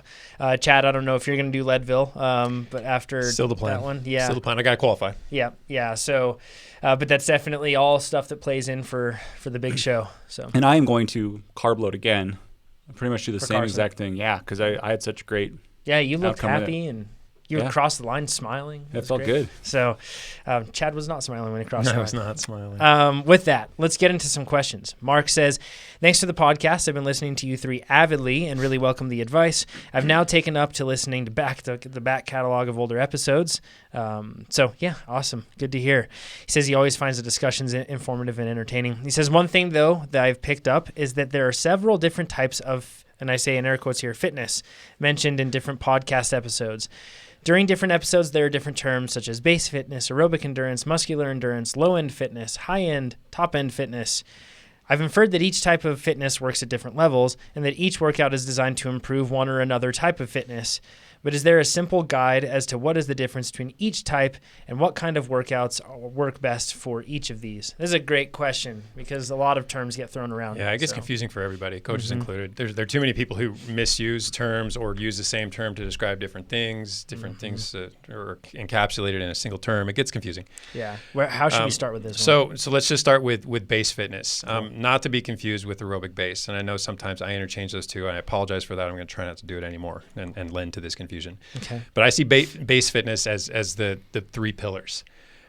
Chad, I don't know if you're going to do Leadville, but after Still the plan. that one, yeah, Still the plan. I got to qualify. yeah. So, but that's definitely all stuff that plays in for the big show. So, And I am going to carb load again. Pretty much do the same Carson. exact thing. Yeah, because I had such great. yeah, you looked Outcome of happy and you would cross the line smiling. It felt good. So, Chad was not smiling when he crossed the line. I was not smiling. With that, let's get into some questions. Mark says, thanks for the podcast. I've been listening to you three avidly and really welcome the advice. I've now taken up to listening to the back catalog of older episodes. So, yeah, awesome. Good to hear. He says he always finds the discussions informative and entertaining. He says, one thing, though, that I've picked up is that there are several different types of, and I say in air quotes here, fitness, mentioned in different podcast episodes. During different episodes, there are different terms such as base fitness, aerobic endurance, muscular endurance, low-end fitness, high-end, top-end fitness. I've inferred that each type of fitness works at different levels and that each workout is designed to improve one or another type of fitness. But is there a simple guide as to what is the difference between each type and what kind of workouts work best for each of these? This is a great question because a lot of terms get thrown around. Yeah, it gets confusing for everybody, coaches included. There are too many people who misuse terms or use the same term to describe different things that are encapsulated in a single term. It gets confusing. Yeah. How should we start with this one? So let's just start with base fitness, not to be confused with aerobic base. And I know sometimes I interchange those two. I apologize for that. I'm going to try not to do it anymore and lend to this confusion. Okay. But I see base fitness as the three pillars,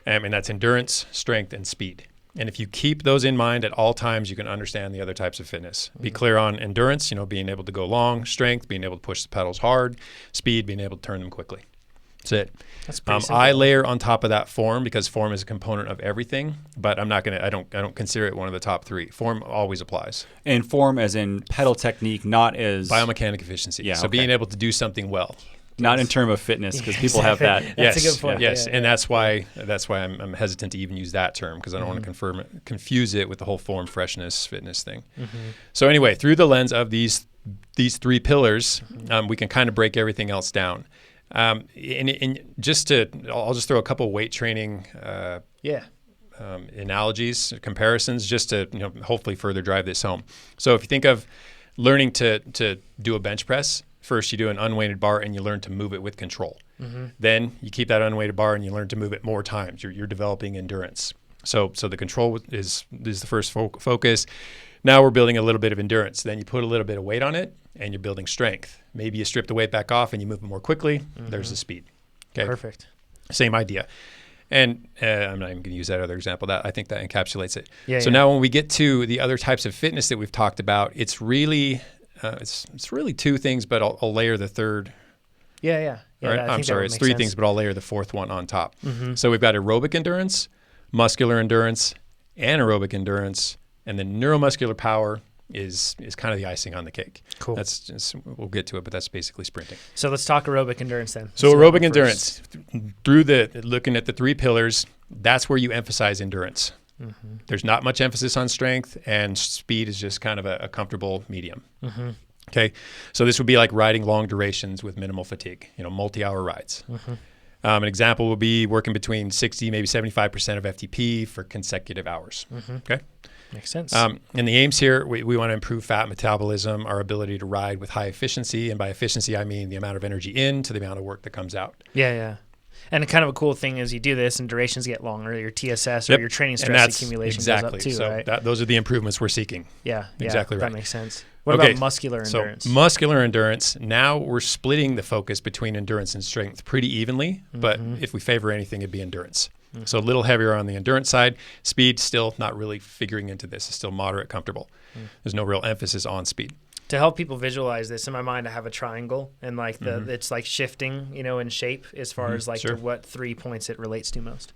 and that's endurance, strength, and speed. And if you keep those in mind at all times, you can understand the other types of fitness. Be clear on endurance, being able to go long, strength, being able to push the pedals hard, speed, being able to turn them quickly. That's it. That's pretty simple. I layer on top of that form because form is a component of everything, but I don't consider it one of the top three. Form always applies. And form as in pedal technique, not as biomechanic efficiency. Yeah, so being able to do something well. Not in terms of fitness, because people have that. That's a good point. Yes, Yeah. And that's why I'm hesitant to even use that term because I don't want to confuse it with the whole form, freshness, fitness thing. So anyway, through the lens of these three pillars, we can kind of break everything else down. I'll just throw a couple weight training analogies, comparisons, just to hopefully further drive this home. So if you think of learning to do a bench press. First, you do an unweighted bar and you learn to move it with control. Then you keep that unweighted bar and you learn to move it more times. You're developing endurance. So the control is the first focus. Now we're building a little bit of endurance. Then you put a little bit of weight on it and you're building strength. Maybe you strip the weight back off and you move it more quickly. There's the speed. Okay. Perfect. Same idea. And I'm not even going to use that other example. I think that encapsulates it. Now when we get to the other types of fitness that we've talked about, it's really it's really two things, but I'll layer the third. Yeah. Right? I'm sorry, it's three things, but I'll layer the fourth one on top. So we've got aerobic endurance, muscular endurance, anaerobic endurance, and then neuromuscular power is kind of the icing on the cake. Cool. We'll get to it, but that's basically sprinting. So let's talk aerobic endurance then. So aerobic endurance, through looking at the three pillars, that's where you emphasize endurance. There's not much emphasis on strength, and speed is just kind of a comfortable medium. Okay, so this would be like riding long durations with minimal fatigue, multi-hour rides. An example would be working between 60, maybe 75% of FTP for consecutive hours. Okay, makes sense. And the aims here, we want to improve fat metabolism, our ability to ride with high efficiency, and by efficiency I mean the amount of energy in to the amount of work that comes out. Yeah. And kind of a cool thing is you do this and durations get longer, your TSS or your training stress accumulation goes up too, so right? Those are the improvements we're seeking. Yeah, exactly right. That makes sense. What about muscular endurance? So muscular endurance, now we're splitting the focus between endurance and strength pretty evenly, but if we favor anything, it'd be endurance. So a little heavier on the endurance side. Speed, still not really figuring into this. It's still moderate, comfortable. There's no real emphasis on speed. To help people visualize this, in my mind, I have a triangle, and like it's like shifting, in shape as far as to what 3 points it relates to most.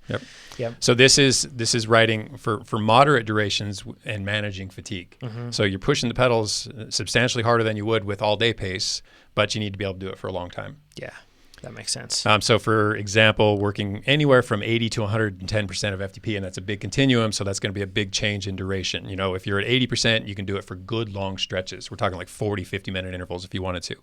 Yep. So this is riding for moderate durations and managing fatigue. So you're pushing the pedals substantially harder than you would with all day pace, but you need to be able to do it for a long time. Yeah. that makes sense. So for example, working anywhere from 80 to 110% of FTP, and that's a big continuum, so that's going to be a big change in duration. You know, if you're at 80%, you can do it for good long stretches. We're talking like 40, 50-minute intervals if you wanted to.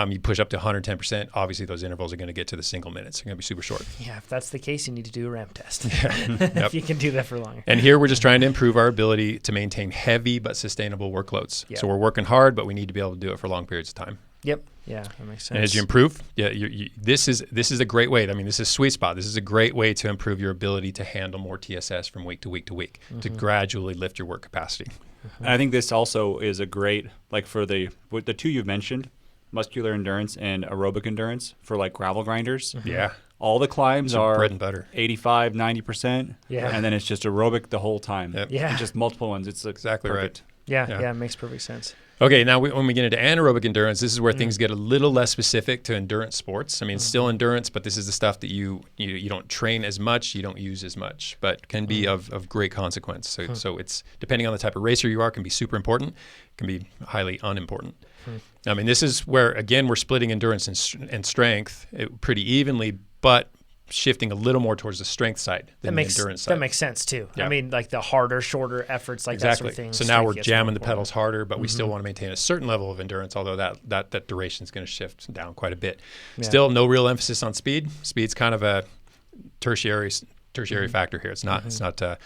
You push up to 110%, obviously those intervals are going to get to the single minutes. They're going to be super short. Yeah, if that's the case, you need to do a ramp test. Yep. If you can do that for longer. And here we're just trying to improve our ability to maintain heavy but sustainable workloads. Yep. So we're working hard, but we need to be able to do it for long periods of time. Yep. Yeah, that makes sense. And as you improve, this is a great way. I mean, this is a sweet spot. This is a great way to improve your ability to handle more TSS from week to week to week, to gradually lift your work capacity. And I think this also is a great, like for the two you've mentioned, muscular endurance and aerobic endurance for like gravel grinders. Yeah. All the climbs are bread and butter. 85, 90%. Yeah. And then it's just aerobic the whole time. Yep. Yeah. And just multiple ones. It's Exactly perfect. Yeah, it makes perfect sense. Okay, now when we get into anaerobic endurance, this is where things get a little less specific to endurance sports. I mean, it's still endurance, but this is the stuff that you don't train as much, you don't use as much, but can be of great consequence. So it's, depending on the type of racer you are, can be super important, can be highly unimportant. I mean, this is where, again, we're splitting endurance and strength pretty evenly, but shifting a little more towards the strength side than the endurance side. That makes sense too. Yeah. I mean, like the harder, shorter efforts, like that sort of thing. So now we're jamming the pedals harder, but we still want to maintain a certain level of endurance, although that duration is going to shift down quite a bit. Yeah. Still, no real emphasis on speed. Speed's kind of a tertiary factor here. It's not a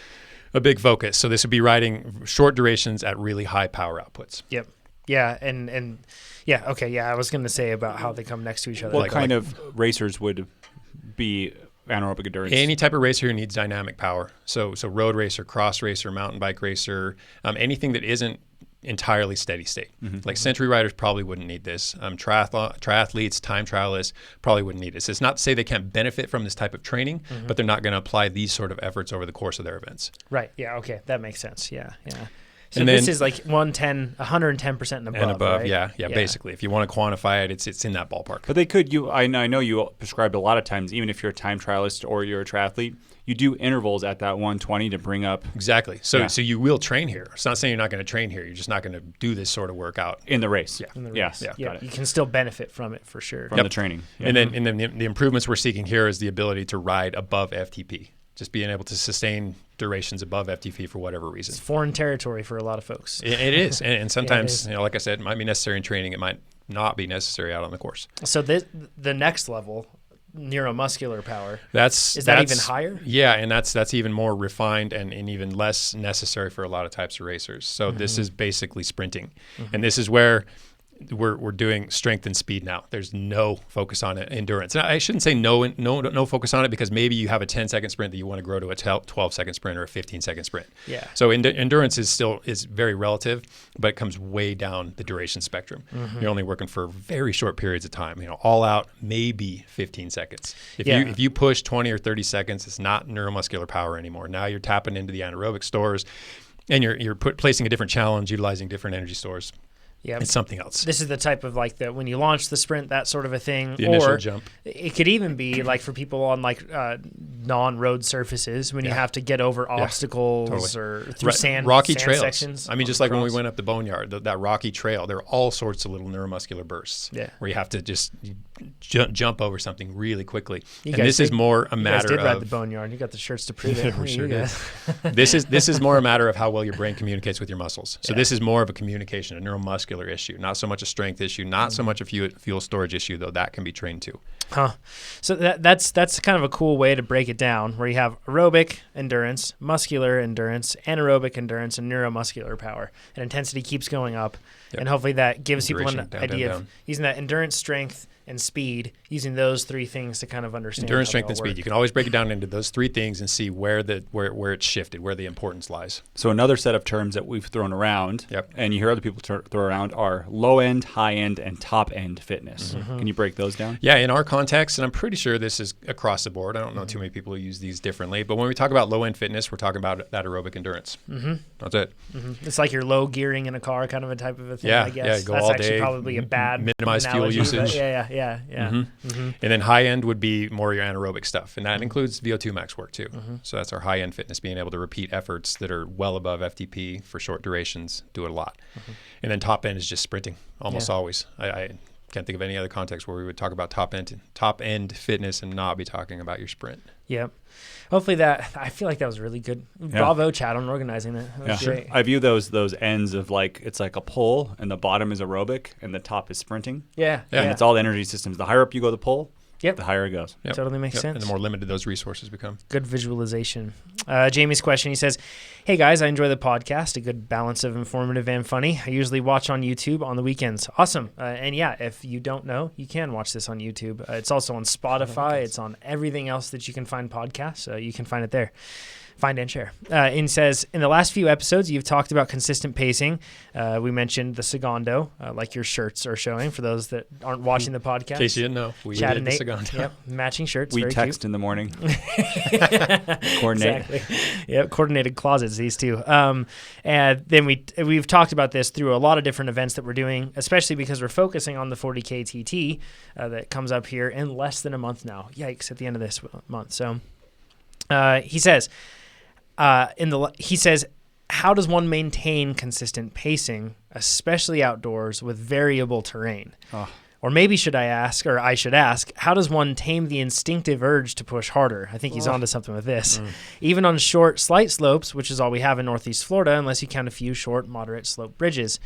big focus. So this would be riding short durations at really high power outputs. Yep. Yeah, and yeah, okay, yeah. I was going to say about how they come next to each other. What kind of racers would be anaerobic endurance? Any type of racer who needs dynamic power. So road racer, cross racer, mountain bike racer, anything that isn't entirely steady state. Like century riders probably wouldn't need this. Triathletes, time trialists probably wouldn't need this. It's not to say they can't benefit from this type of training, but they're not going to apply these sort of efforts over the course of their events. Right. Yeah. Okay. That makes sense. Yeah. Yeah. So And this then- is like 110% and above. And above, right? yeah, basically. If you want to quantify it, it's in that ballpark. But they could, I know you prescribed a lot of times, even if you're a time trialist or you're a triathlete, you do intervals at that 120 to bring up. Exactly. So Yeah. so you will train here. It's not saying you're not going to train here. You're just not going to do this sort of workout. In the race. In the Yeah. race. Yeah. Yeah. Got it. You can still benefit from it for sure. From the training. Yeah. And then the improvements we're seeking here is the ability to ride above FTP. Just being able to sustain durations above FTP for whatever reason. It's foreign territory for a lot of folks. It is. And sometimes, Yeah, it is. like I said, it might be necessary in training. It might not be necessary out on the course. So the next level, neuromuscular power, Is that even higher? Yeah, and that's even more refined and even less necessary for a lot of types of racers. So this is basically sprinting. And this is where we're doing strength and speed now. There's no focus on endurance. And I shouldn't say no focus on it, because maybe you have a 10-second sprint that you want to grow to a 12-second sprint or a 15-second sprint. Yeah. So endurance is very relative, but it comes way down the duration spectrum. You're only working for very short periods of time. All out, maybe 15 seconds. If you push 20 or 30 seconds, it's not neuromuscular power anymore. Now you're tapping into the anaerobic stores, and you're placing a different challenge, utilizing different energy stores. Yeah, It's something else. This is the type of like when you launch the sprint, that sort of a thing. The initial or jump. It could even be like for people on like non-road surfaces when you have to get over obstacles or through rocky sand trails. sections. I mean, just like when we went up the Boneyard, that rocky trail, there are all sorts of little neuromuscular bursts where you have to just jump over something really quickly. You And guys this is more a You matter guys did ride of the Boneyard. You got the shirts to prove it. We sure You did. guys- this is more a matter of how well your brain communicates with your muscles. So this is more of a communication, a neuromuscular issue, not so much a strength issue, not so much a fuel storage issue, though that can be trained too. Huh. So that's kind of a cool way to break it down, where you have aerobic endurance, muscular endurance, anaerobic endurance, and neuromuscular power. And intensity keeps going up. Yep. And hopefully that gives people Duration, an down, idea down, of down. using that endurance, strength, and speed, using those three things to kind of understand Endurance, how they strength, all and speed. work. You can always break it down into those three things and see where it's shifted, where the importance lies. So another set of terms that we've thrown around, Yep. and you hear other people throw around, are low end, high end, and top end fitness. Can you break those down? Yeah, in our context, and I'm pretty sure this is across the board. I don't know too many people who use these differently, but when we talk about low-end fitness, we're talking about that aerobic endurance. That's it. It's like you're low gearing in a car, kind of a type of a thing. Yeah, I guess. yeah, go That's all actually day, probably a bad minimize fuel analogy, but usage. Yeah. And then high end would be more your anaerobic stuff, and that includes VO2 max work too. So that's our high end fitness, being able to repeat efforts that are well above FTP for short durations, do it a lot. And then top end is just sprinting, almost always. can't think of any other context where we would talk about top end fitness and not be talking about your sprint. Yep. Hopefully I feel like that was really good. Bravo, Chad, on organizing that. That was great. I view those ends of like, it's like a pull and the bottom is aerobic and the top is sprinting. Yeah. And it's all the energy systems. The higher up you go the pull, the higher it goes. Yep. Totally makes sense. And the more limited those resources become. Good visualization. Jamie's question, he says, hey guys, I enjoy the podcast, a good balance of informative and funny. I usually watch on YouTube on the weekends. Awesome. And yeah, if you don't know, you can watch this on YouTube. It's also on Spotify. It's on everything else that you can find podcasts. You can find it there. Find and share. And says, in the last few episodes, you've talked about consistent pacing. We mentioned the Segundo, like your shirts are showing for those that aren't watching the podcast. In case you didn't know, we Chad did and the Nate. Segundo. Yep, matching shirts. We very text cute. in the morning. Coordinate. Exactly. Yep, coordinated closets, these two. And then we've talked about this through a lot of different events that we're doing, especially because we're focusing on the 40K TT that comes up here in less than a month now. Yikes, at the end of this month. So he says, how does one maintain consistent pacing, especially outdoors with variable terrain? Oh. Or maybe I should ask, how does one tame the instinctive urge to push harder? I think he's onto something with this. Even on short, slight slopes, which is all we have in Northeast Florida, unless you count a few short, moderate slope bridges.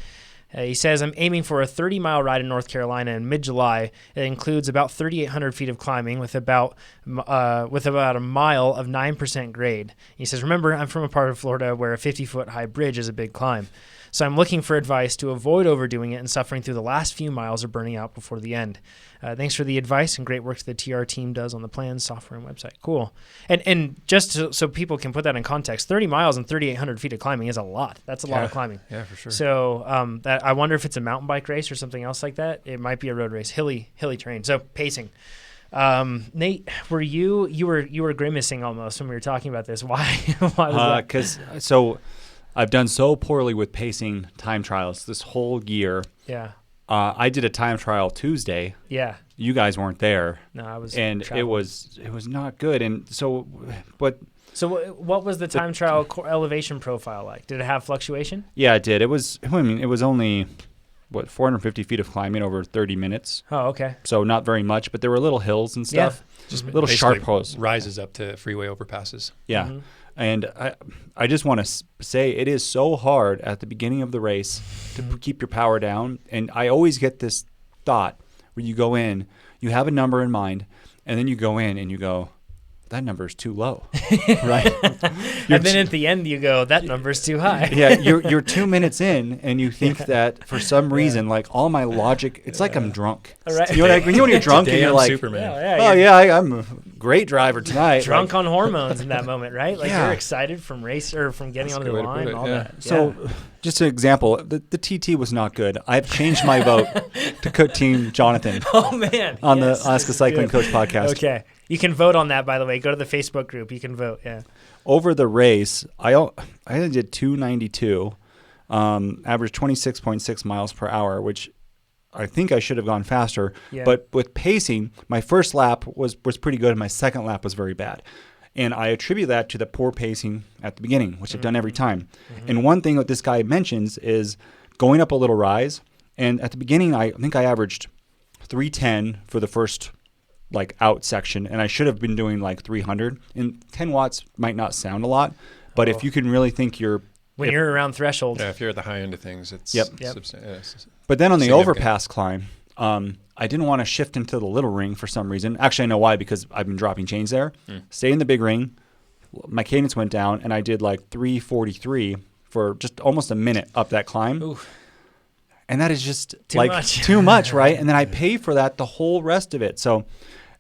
He says, I'm aiming for a 30-mile ride in North Carolina in mid-July. It includes about 3,800 feet of climbing with about a mile of 9% grade. He says, remember, I'm from a part of Florida where a 50-foot high bridge is a big climb. So I'm looking for advice to avoid overdoing it and suffering through the last few miles or burning out before the end. Thanks for the advice and great work the TR team does on the plans, software, and website. Cool. And just so people can put that in context, 30 miles and 3,800 feet of climbing is a lot. That's a lot of climbing. Yeah, for sure. So I wonder if it's a mountain bike race or something else like that. It might be a road race, hilly terrain. So pacing. Nate, were you were grimacing almost when we were talking about this. Why was that? Because I've done so poorly with pacing time trials this whole year. Yeah. I did a time trial Tuesday. Yeah. You guys weren't there. No, I was. And traveling. it was not good. And so, but. So what was the time trial elevation profile like? Did it have fluctuation? Yeah, it did. It was only 450 feet of climbing over 30 minutes. Oh, okay. So not very much, but there were little hills and stuff. Yeah. Just little sharp holes. Rises up to freeway overpasses. Yeah. Mm-hmm. And I just want to say it is so hard at the beginning of the race to keep your power down. And I always get this thought where you go in, you have a number in mind, and then you go in and you go, that number is too low, right? And then at the end you go, that number's too high. Yeah, you're 2 minutes in and you think that for some reason, like all my logic, it's like I'm drunk. Right. You know when you're drunk and you're I'm like, Superman. I'm a great driver tonight. Drunk on hormones in that moment, right? Like Yeah. you're excited from race or from getting onto the line and all that. So, just an example, the TT was not good. I've changed my vote to cook Team Jonathan Oh man. on Yes. the Ask a Cycling Coach podcast. Okay. You can vote on that, by the way. Go to the Facebook group. You can vote. Yeah. Over the race, I only did 292, averaged 26.6 miles per hour, which I think I should have gone faster. Yeah. But with pacing, my first lap was pretty good, and my second lap was very bad. And I attribute that to the poor pacing at the beginning, which I've done every time. Mm-hmm. And one thing that this guy mentions is going up a little rise. And at the beginning, I think I averaged 310 for the first out section, and I should have been doing 300. And 10 watts might not sound a lot, but if you can really think you're around threshold. Yeah, if you're at the high end of things, it's Yep. But then on the overpass climb, I didn't want to shift into the little ring for some reason. Actually, I know why, because I've been dropping chains there. Stay in the big ring. My cadence went down, and I did 343 for just almost a minute up that climb. Oof. And that is just too much, right? And then I pay for that the whole rest of it. So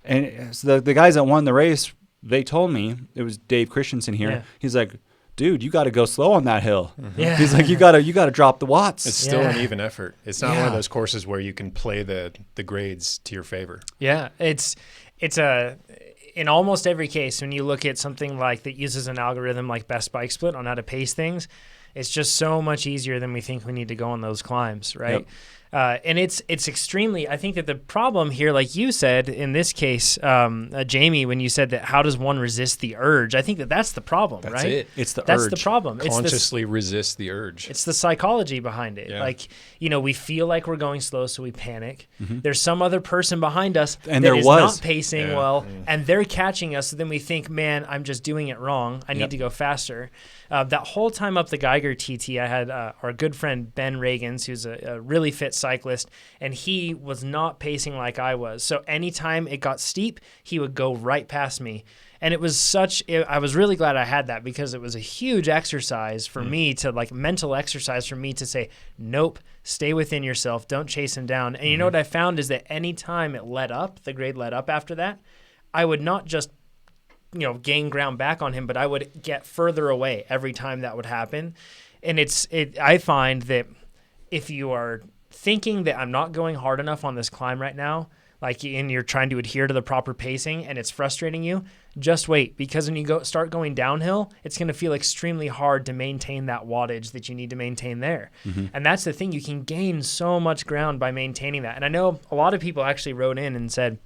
the guys that won the race, they told me, it was Dave Christensen here. Yeah. He's like, dude, you got to go slow on that hill. Mm-hmm. Yeah. He's like, you got to drop the watts. It's still an even effort. It's not one of those courses where you can play the grades to your favor. Yeah, it's in almost every case when you look at something that uses an algorithm like Best Bike Split on how to pace things, it's just so much easier than we think we need to go on those climbs, right? And it's extremely, I think that the problem here, like you said, in this case, Jamie, when you said that how does one resist the urge, I think that that's the problem, That's right? it. It's the That's urge. the problem. Consciously resist the urge. It's the psychology behind it. Yeah. Like, we feel like we're going slow, so we panic. There's some other person behind us And that there is was. not pacing well, and they're catching us. So then we think, man, I'm just doing it wrong. I need to go faster. That whole time up the Geiger TT, I had our good friend Ben Reagans, who's a really fit cyclist, and he was not pacing like I was. So anytime it got steep, he would go right past me. And it was I was really glad I had that, because it was a huge exercise for me to, like, mental exercise for me to say, nope, stay within yourself, don't chase him down. And you know what I found is that anytime it let up, the grade let up after that, I would not just gain ground back on him, but I would get further away every time that would happen. And I find that if you are thinking that I'm not going hard enough on this climb right now, and you're trying to adhere to the proper pacing and it's frustrating you, just wait, because when you start going downhill, it's going to feel extremely hard to maintain that wattage that you need to maintain there. And that's the thing, you can gain so much ground by maintaining that. And I know a lot of people actually wrote in and said,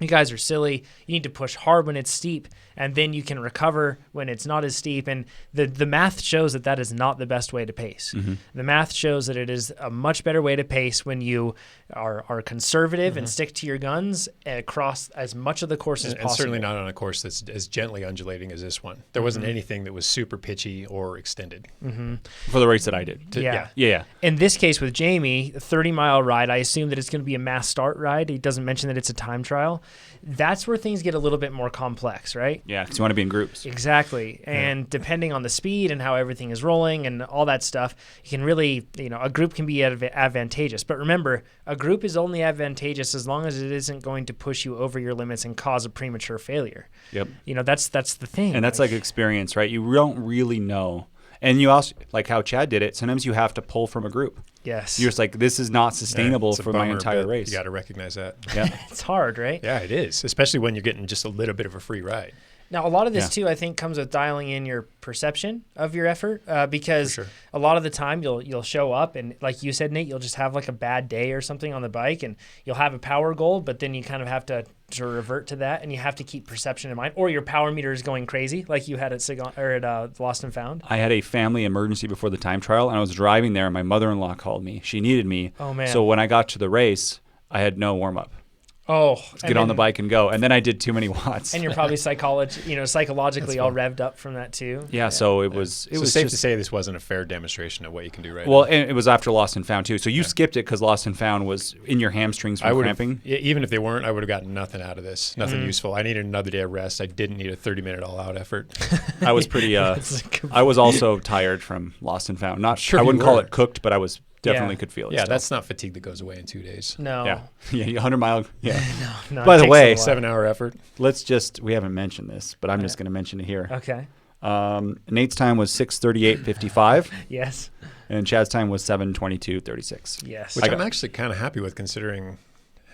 you guys are silly. You need to push hard when it's steep, and then you can recover when it's not as steep. And the math shows that is not the best way to pace. The math shows that it is a much better way to pace when you are conservative and stick to your guns across as much of the course as possible. And certainly not on a course that's as gently undulating as this one. There wasn't anything that was super pitchy or extended. For the race that I did. Yeah. In this case with Jamie, a 30-mile ride, I assume that it's going to be a mass start ride. He doesn't mention that it's a time trial. That's where things get a little bit more complex, right? Yeah, because you want to be in groups. Exactly. And depending on the speed and how everything is rolling and all that stuff, you can really, a group can be advantageous. But remember, a group is only advantageous as long as it isn't going to push you over your limits and cause a premature failure. Yep. That's the thing. And that's like experience, right? You don't really know. And you also, like how Chad did it, sometimes you have to pull from a group. Yes. You're just like, this is not sustainable for my entire race. You got to recognize that. Yeah. It's hard, right? Yeah, it is, especially when you're getting just a little bit of a free ride. Now, a lot of this, too, I think, comes with dialing in your perception of your effort, because For sure. a lot of the time you'll show up and, like you said, Nate, you'll just have like a bad day or something on the bike, and you'll have a power goal, but then you kind of have to revert to that, and you have to keep perception in mind, or your power meter is going crazy, like you had at Lost and Found. I had a family emergency before the time trial, and I was driving there, and my mother-in-law called me. She needed me. Oh, man. So when I got to the race, I had no warm-up. Oh, Get on the bike and go. And then I did too many watts. And you're probably psychologically all revved up from that too. Yeah, so it was safe to say this wasn't a fair demonstration of what you can do now. Well, and it was after Lost and Found too. So you skipped it because Lost and Found was in your hamstrings from cramping. Even if they weren't, I would have gotten nothing out of this. Nothing useful. I needed another day of rest. I didn't need a 30-minute all-out effort. I was pretty. I was also tired from Lost and Found. Not sure. I wouldn't call it cooked, but I was definitely could feel it. Yeah, still. that's not fatigue that goes away in 2 days. No. Yeah. 100-mile. Yeah. No, By the way, 7-hour effort. we haven't mentioned this, but I'm just going to mention it here. Okay. Nate's time was 6:38:55. Yes. And Chad's time was 7:22:36. Yes. Which I'm actually kind of happy with, considering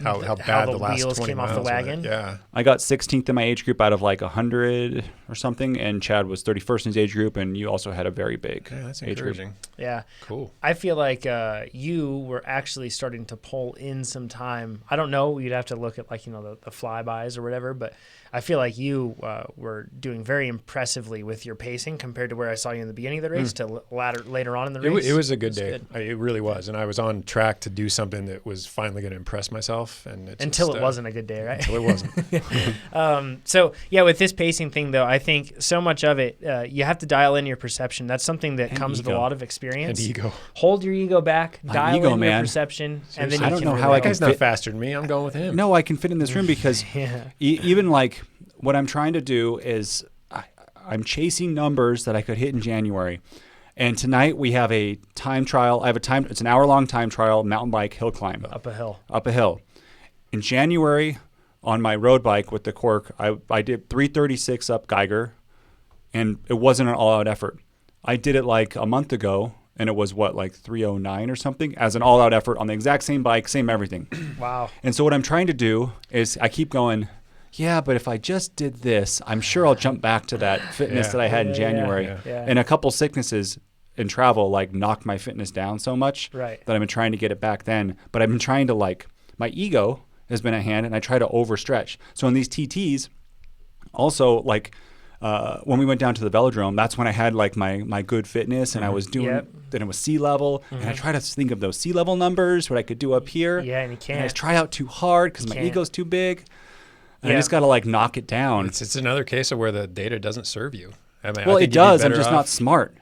how bad the last wheels 20 came miles off the were. wagon. Yeah. I got 16th in my age group out of like 100 or something, and Chad was 31st in his age group, and you also had a very big That's age group. encouraging. Yeah. Cool. I feel like you were actually starting to pull in some time. I don't know. You'd have to look at the flybys or whatever, but I feel like you were doing very impressively with your pacing compared to where I saw you in the beginning of the race to later on in the race. It was a good day. Good. It really was. And I was on track to do something that was finally going to impress myself. And Until it wasn't a good day, right? Until it wasn't. So, yeah, with this pacing thing, though, I think so much of it, you have to dial in your perception. That's something that comes with a lot of experience. And ego. Hold your ego back, dial in your perception, and then I don't know how that guy's not faster than me. I'm going with him. No, I can fit in this room because even like what I'm trying to do is I'm chasing numbers that I could hit in January. And tonight we have a time trial. It's an hour-long time trial, mountain bike, hill climb. Up a hill. In January, on my road bike with the cork, I did 336 up Geiger, and it wasn't an all-out effort. I did it like a month ago, and it was like 309 or something as an all-out effort on the exact same bike, same everything. Wow. And so what I'm trying to do is I keep going, yeah, but if I just did this, I'm sure I'll jump back to that fitness that I had in January. Yeah. And a couple sicknesses in travel like knocked my fitness down so much Right. that I've been trying to get it back then. But I've been trying to like, my ego has been at hand and I try to overstretch. So in these TTs, also like when we went down to the velodrome, that's when I had like my good fitness and I was doing, then it was sea level. And I try to think of those sea level numbers, what I could do up here. Yeah, and you can't. And I try out too hard because my ego's too big. And I Yeah. just got to like knock it down. It's another case of where the data doesn't serve you. I mean, Well, I think it you'd be does. I'm better just off- not smart.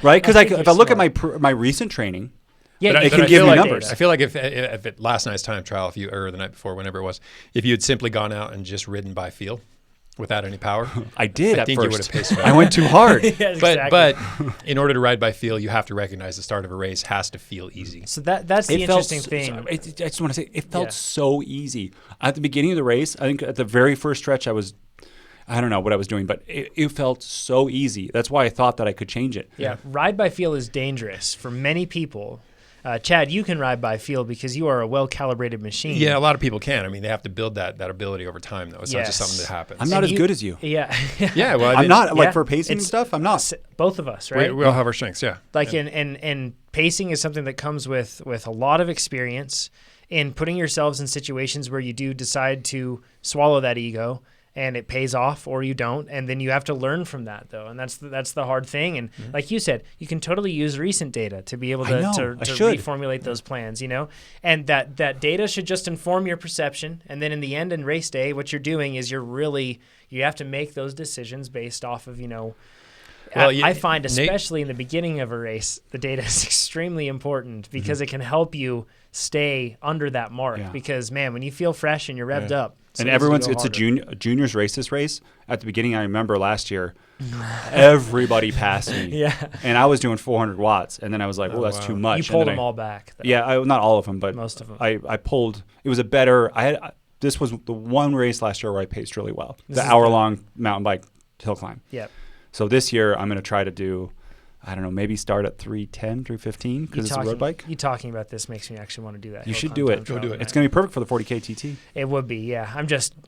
Right? Because if I you're look at smart. my recent training, Yeah, But you it can I give feel me like, numbers. I feel like if it last night's time trial, or the night before, whenever it was, if you had simply gone out and just ridden by feel without any power, I did I at think you would first. have paced better. I went too hard. Yeah, But exactly. in order to ride by feel, you have to recognize the start of a race has to feel easy. So that's the interesting thing. I just want to say, it felt Yeah. so easy. At the beginning of the race, I think at the very first stretch, I don't know what I was doing, but it felt so easy. That's why I thought that I could change it. Yeah, ride by feel is dangerous for many people. Chad, you can ride by feel because you are a well-calibrated machine. Yeah, a lot of people can. I mean, they have to build that ability over time, though. It's not just Yes. something that happens. I'm not And as good as you. Yeah. Yeah, well, I I'm mean, not like yeah, for pacing and it's- stuff. I'm not. Both of us, right? we all have our strengths. Yeah, Like yeah. and pacing is something that comes with a lot of experience in putting yourselves in situations where you do decide to swallow that ego and it pays off or you don't, and then you have to learn from that though, and that's the hard thing. And like you said, you can totally use recent data to be able I to, know, to, I to should. reformulate those plans, and that data should just inform your perception, and then in the end in race day what you're doing is you have to make those decisions based off of Well, I find, Nate- especially in the beginning of a race, the data is extremely important because it can help you stay under that mark. Yeah. Because, man, when you feel fresh and you're revved up, And easy to everyone's, go it's a harder. juniors race this race. At the beginning, I remember last year, everybody passed me. Yeah. And I was doing 400 watts. And then I was like, well, that's wow. too much. You And pulled then them all back. though. Yeah, not all of them, but Most of them. I pulled. It was a better. This was the one race last year where I paced really well. This The is hour-long mountain bike hill climb. Yep. So this year I'm going to try to do, I don't know, maybe start at 310, 315 because it's a road bike. You talking about this makes me actually want to do that. You hill should climb do time it. trial Go do it. tonight. It's going to be perfect for the 40K TT. It would be, yeah.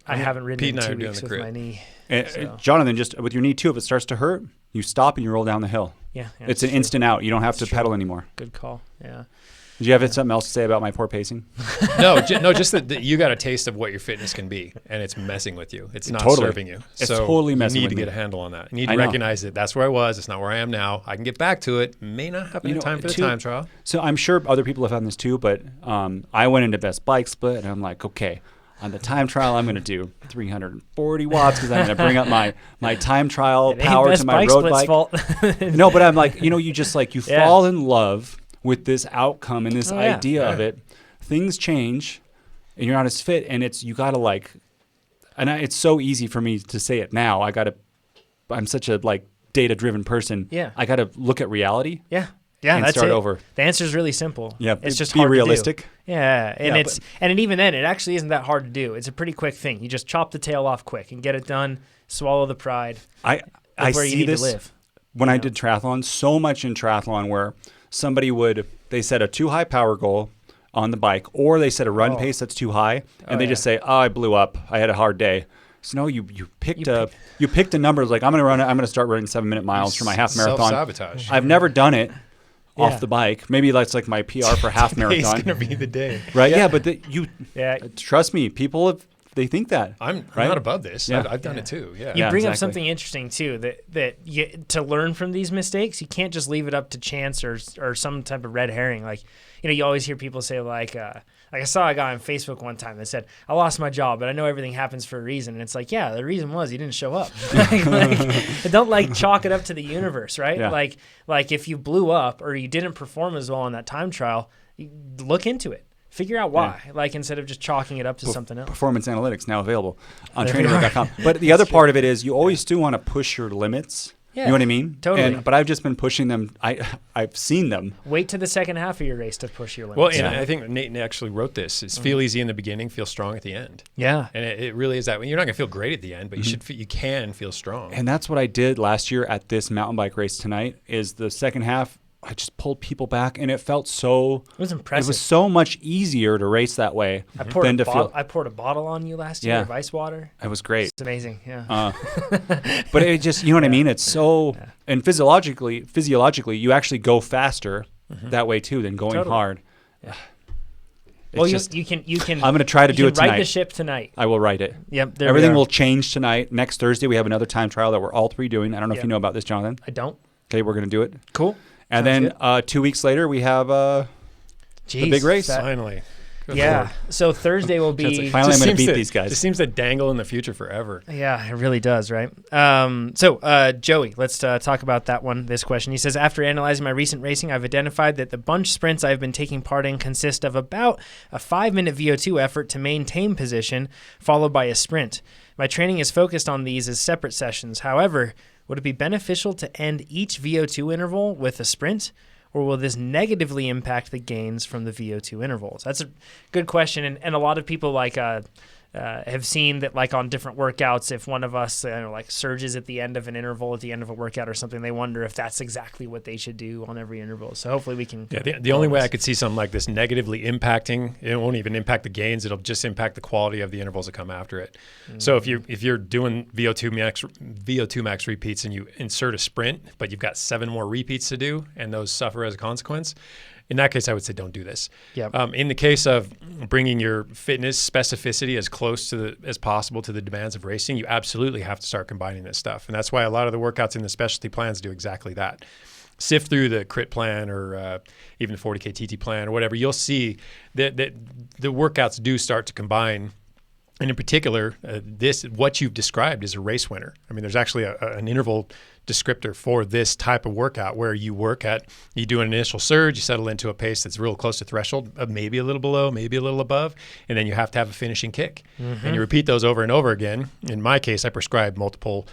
I haven't ridden Pete in and I 2 are doing weeks the with crit. my knee. And, Jonathan, just with your knee too, if it starts to hurt, you stop and you roll down the hill. Yeah. It's an true. instant out. You don't have to It's true. pedal anymore. Good call. Yeah. Did you have something else to say about my poor pacing? no, just that you got a taste of what your fitness can be, and it's messing with you. It's not Totally. serving you. It's so totally messing you need with to me. get a handle on that. You need I to know. recognize that that's where I was. It's not where I am now. I can get back to it. May not happen in time for the time trial. So I'm sure other people have done this too, but I went into Best Bike Split and I'm like, okay, on the time trial, I'm going to do 340 watts because I'm going to bring up my time trial It ain't power Best to my Bike road Split's bike. fault. No, but I'm like, you just like, you Yeah. fall in love with this outcome and this Oh, yeah. idea of Yeah. it. Things change and you're not as fit and you got to like, it's so easy for me to say it now. I'm such a like data driven person. Yeah. I got to look at reality. Yeah. Yeah, And that's start it. over. The answer is really simple. Yeah, it's just be hard realistic. to do. Yeah, and Yeah, even then, it actually isn't that hard to do. It's a pretty quick thing. You just chop the tail off quick and get it done. Swallow the pride. I Look where you see need this to live. when I did triathlon, so much in triathlon where they set a too high power goal on the bike, or they set a run pace that's too high, and they just say, "Oh, I blew up. I had a hard day." So no, you picked a number like I'm gonna start running 7-minute miles for my half marathon. Self-sabotage. I've never done it Yeah. off the bike. Maybe that's like my PR for half Today's marathon, gonna be the day. right? Yeah, but Yeah, trust me, they think that. I'm Right? not above this. Yeah. I've done it too. Yeah. you Yeah, bring up exactly. something interesting too. To learn from these mistakes, you can't just leave it up to chance or some type of red herring. Like you always hear people say like I saw a guy on Facebook one time that said, "I lost my job, but I know everything happens for a reason." And it's like, yeah, the reason was you didn't show up. Don't chalk it up to the universe, right? Yeah. Like if you blew up or you didn't perform as well on that time trial, look into it. Figure out why, instead of just chalking it up to something else. Performance analytics now available on There we TrainerRoad.com. But the other part of it is you always do want to push your limits. Yeah, You know what I mean? totally. But I've just been pushing them. I've seen them. Wait to the second half of your race to push your limits. Well, and I think Nate actually wrote this: is feel easy in the beginning, feel strong at the end. yeah. And it really is that way. You're not gonna feel great at the end, but you can feel strong. And that's what I did last year at this mountain bike race tonight is the second half. I just pulled people back, and it felt so. It was impressive. It was so much easier to race that way than to feel. I poured a bottle on you last year of ice water. It was great. It's amazing. Yeah. But it just, you know what I mean? It's so, and physiologically, you actually go faster that way too than going hard. Yeah. Well, you can. I'm going to try to do it tonight. Ride the ship tonight. I will write it. Yep. Everything will change tonight. Next Thursday, we have another time trial that we're all three doing. I don't know if you know about this, Jonathan. I don't. Okay, we're going to do it. Cool. And Sounds then 2 weeks later, we have the big race. Finally. Good yeah. Lord. So Thursday will be. Finally, I'm going to beat these guys. It seems to dangle in the future forever. Yeah, it really does, right? Joey, let's talk about that one. This question. He says, after analyzing my recent racing, I've identified that the bunch sprints I've been taking part in consist of about a 5-minute VO2 effort to maintain position, followed by a sprint. My training is focused on these as separate sessions. However, would it be beneficial to end each VO2 interval with a sprint? Or will this negatively impact the gains from the VO2 intervals? That's a good question, and a lot of people have seen that on different workouts, if one of us surges at the end of an interval, at the end of a workout or something, they wonder if that's exactly what they should do on every interval. So hopefully we can. Yeah, the only way I could see something like this negatively impacting, it won't even impact the gains. It'll just impact the quality of the intervals that come after it. Mm-hmm. So if you're doing VO2 max repeats and you insert a sprint, but you've got 7 more repeats to do, and those suffer as a consequence. In that case, I would say don't do this. Yep. In the case of bringing your fitness specificity as close as possible to the demands of racing, you absolutely have to start combining this stuff. And that's why a lot of the workouts in the specialty plans do exactly that. Sift through the crit plan or even the 40K TT plan or whatever, you'll see that the workouts do start to combine. And in particular, what you've described is a race winner. I mean, there's actually an interval descriptor for this type of workout where you do an initial surge, you settle into a pace that's real close to threshold, maybe a little below, maybe a little above, and then you have to have a finishing kick. Mm-hmm. And you repeat those over and over again. In my case, I prescribe multiple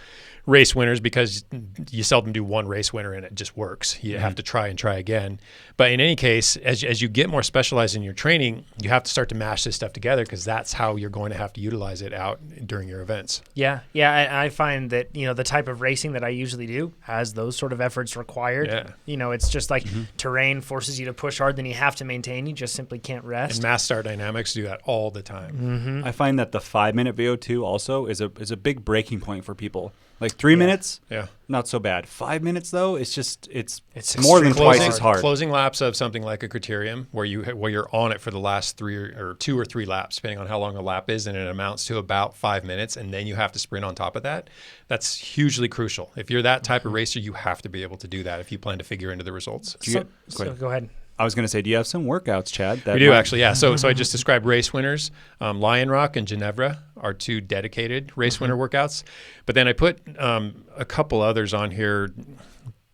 race winners because you seldom do one race winner and it just works. You have to try and try again. But in any case, as you get more specialized in your training, you have to start to mash this stuff together because that's how you're going to have to utilize it out during your events. Yeah. I find that, the type of racing that I usually do has those sort of efforts required. Yeah. It's just like terrain forces you to push hard, then you have to maintain. You just simply can't rest. And mass star dynamics do that all the time. Mm-hmm. I find that the 5-minute VO2 also is a big breaking point for people. Like 3 minutes, not so bad. 5 minutes though, it's more than twice as hard. Closing laps of something like a criterium, where you're on it for the last 2 or 3 laps, depending on how long a lap is, and it amounts to about 5 minutes, and then you have to sprint on top of that. That's hugely crucial. If you're that type of racer, you have to be able to do that if you plan to figure into the results. Go ahead. I was going to say, do you have some workouts, Chad? We do actually, yeah. So I just described race winners. Lion Rock and Ginevra are 2 dedicated race winner workouts. But then I put a couple others on here.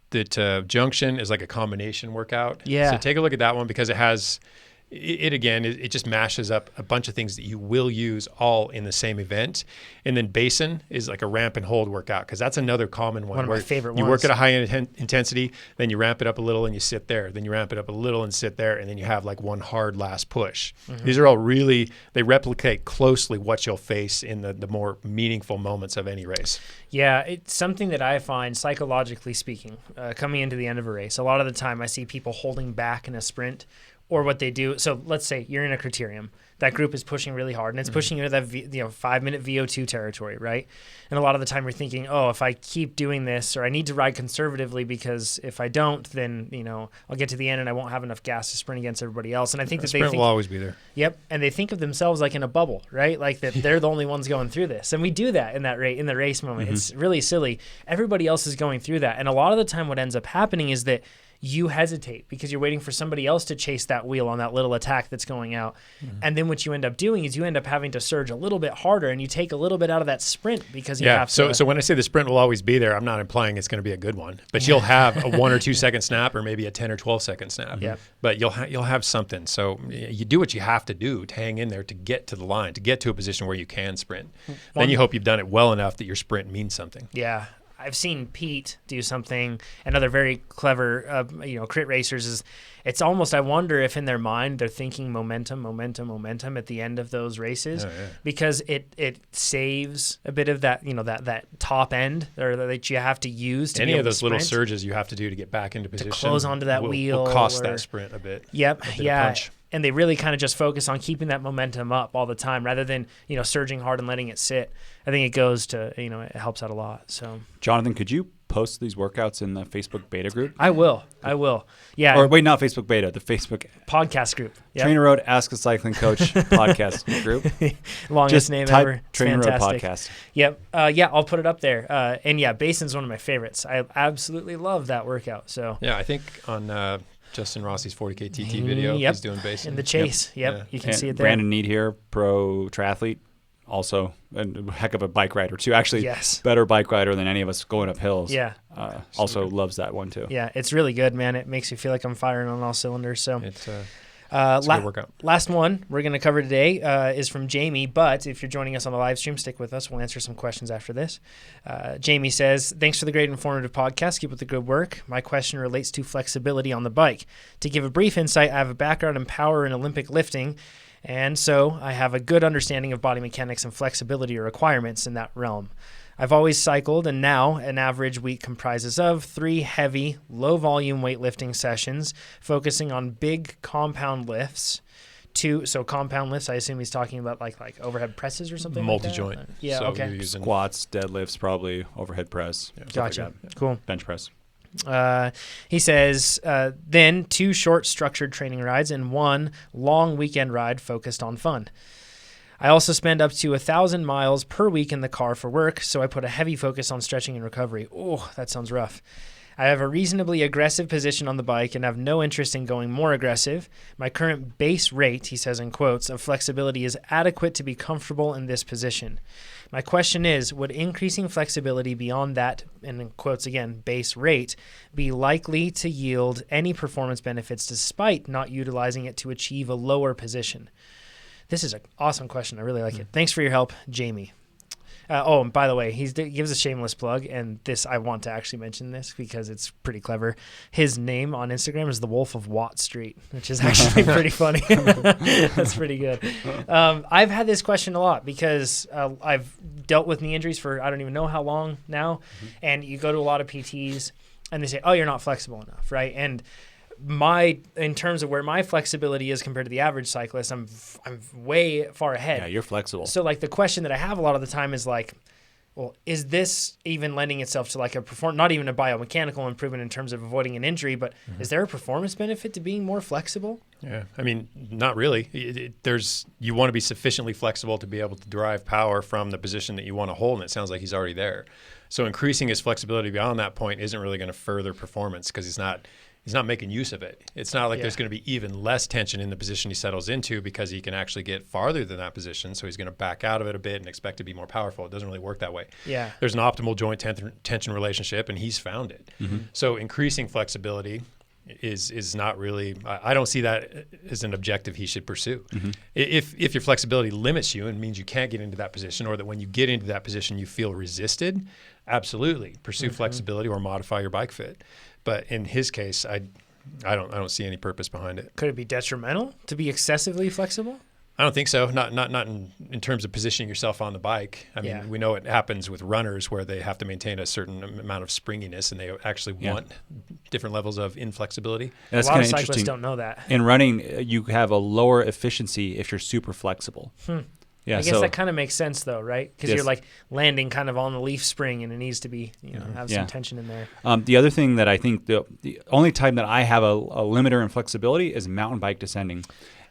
That Junction is like a combination workout. Yeah. So take a look at that one because it has... It just mashes up a bunch of things that you will use all in the same event. And then Basin is like a ramp and hold workout because that's another common one. One of my favorite ones. You work at a high intensity, then you ramp it up a little and you sit there. Then you ramp it up a little and sit there. And then you have like one hard last push. Mm-hmm. These are all they replicate closely what you'll face in the more meaningful moments of any race. Yeah, it's something that I find, psychologically speaking, coming into the end of a race. A lot of the time I see people holding back in a sprint. Or what they do. So let's say you're in a criterium. That group is pushing really hard, and it's pushing you into that 5-minute VO2 territory, right? And a lot of the time you're thinking, oh, if I keep doing this, or I need to ride conservatively because if I don't, then I'll get to the end and I won't have enough gas to sprint against everybody else. And I think that sprint will always be there. Yep, and they think of themselves like in a bubble, right? Like that they're the only ones going through this, and we do that in the race moment. It's really silly. Everybody else is going through that, and a lot of the time, what ends up happening is that you hesitate because you're waiting for somebody else to chase that wheel on that little attack that's going out. Mm-hmm. And then what you end up doing is you end up having to surge a little bit harder and you take a little bit out of that sprint because you have to. So when I say the sprint will always be there, I'm not implying it's going to be a good one, but you'll have a 1 or 2 second snap or maybe a 10 or 12 second snap. Yep. But you'll have something. So you do what you have to do to hang in there to get to the line, to get to a position where you can sprint. Then you hope you've done it well enough that your sprint means something. Yeah. I've seen Pete do something, and other very clever, crit racers, is it's almost, I wonder if in their mind they're thinking momentum at the end of those races, because it saves a bit of that, that top end or that you have to use to any be able of those to little sprint, surges you have to do to get back into position to close onto that wheel will cost or, that sprint a bit. Yep. A bit Yeah. of punch. And they really kind of just focus on keeping that momentum up all the time rather than, surging hard and letting it sit. I think it goes to, it helps out a lot. So, Jonathan, could you post these workouts in the Facebook beta group? I will. Yeah. Or wait, not Facebook beta, the Facebook podcast group. Yep. TrainerRoad Ask a Cycling Coach podcast group. Longest Just name type ever. It's TrainerRoad fantastic. podcast. Yep. I'll put it up there. And yeah, Basin's one of my favorites. I absolutely love that workout. So yeah, I think on Justin Rossi's 40K TT video, he's doing Basin. In the chase. Yep. You can see it there. Brandon Need here, pro triathlete, also a heck of a bike rider too. Actually, better bike rider than any of us going up hills. Yeah. Also loves that one too. Yeah, it's really good, man. It makes me feel like I'm firing on all cylinders. So it's a good workout. Last one we're going to cover today is from Jamie, but if you're joining us on the live stream, stick with us. We'll answer some questions after this. Jamie says, thanks for the great informative podcast. Keep up the good work. My question relates to flexibility on the bike. To give a brief insight, I have a background in power and Olympic lifting, and so I have a good understanding of body mechanics and flexibility requirements in that realm. I've always cycled, and now an average week comprises of 3 heavy, low-volume weightlifting sessions focusing on big compound lifts. So compound lifts, I assume he's talking about like overhead presses or something multi-joint. like that? Yeah, so okay. you're using Squats, deadlifts, probably overhead press. Yeah. Gotcha. Like Cool. bench press. He says, then 2 short structured training rides and 1 long weekend ride focused on fun. I also spend up to 1,000 miles per week in the car for work, so I put a heavy focus on stretching and recovery. Oh, that sounds rough. I have a reasonably aggressive position on the bike and have no interest in going more aggressive. My current base rate, he says in quotes, of flexibility is adequate to be comfortable in this position. My question is, would increasing flexibility beyond that, and in quotes again, base rate, be likely to yield any performance benefits despite not utilizing it to achieve a lower position? This is an awesome question. I really like it. Thanks for your help, Jamie. And by the way, he gives a shameless plug, and I want to actually mention this because it's pretty clever. His name on Instagram is the Wolf of Watt Street, which is actually pretty funny. That's pretty good. I've had this question a lot because I've dealt with knee injuries for I don't even know how long now, and you go to a lot of PTs, and they say, "Oh, you're not flexible enough," right? And in terms of where my flexibility is compared to the average cyclist, I'm way far ahead. Yeah, you're flexible. So like the question that I have a lot of the time is like, well, is this even lending itself to like not even a biomechanical improvement in terms of avoiding an injury, but is there a performance benefit to being more flexible? Yeah, I mean, not really. You want to be sufficiently flexible to be able to derive power from the position that you want to hold, and it sounds like he's already there. So increasing his flexibility beyond that point isn't really going to further performance because he's not making use of it. It's not like there's going to be even less tension in the position he settles into because he can actually get farther than that position. So he's going to back out of it a bit and expect to be more powerful. It doesn't really work that way. Yeah. There's an optimal joint tension relationship, and he's found it. So increasing flexibility is not really, I don't see that as an objective he should pursue. If your flexibility limits you and means you can't get into that position, or that when you get into that position you feel resisted, absolutely pursue flexibility or modify your bike fit. But in his case, I don't see any purpose behind it. Could it be detrimental to be excessively flexible? I don't think so. Not in terms of positioning yourself on the bike. I mean, we know it happens with runners where they have to maintain a certain amount of springiness, and they actually want different levels of inflexibility. And that's a lot of kinda cyclists interesting. don't know that. In running, you have a lower efficiency if you're super flexible. Yeah, I guess that kind of makes sense though, right? Because Yes. you're like landing kind of on the leaf spring, and it needs to be, have some tension in there. The other thing that I think the only time that I have a limiter in flexibility is mountain bike descending.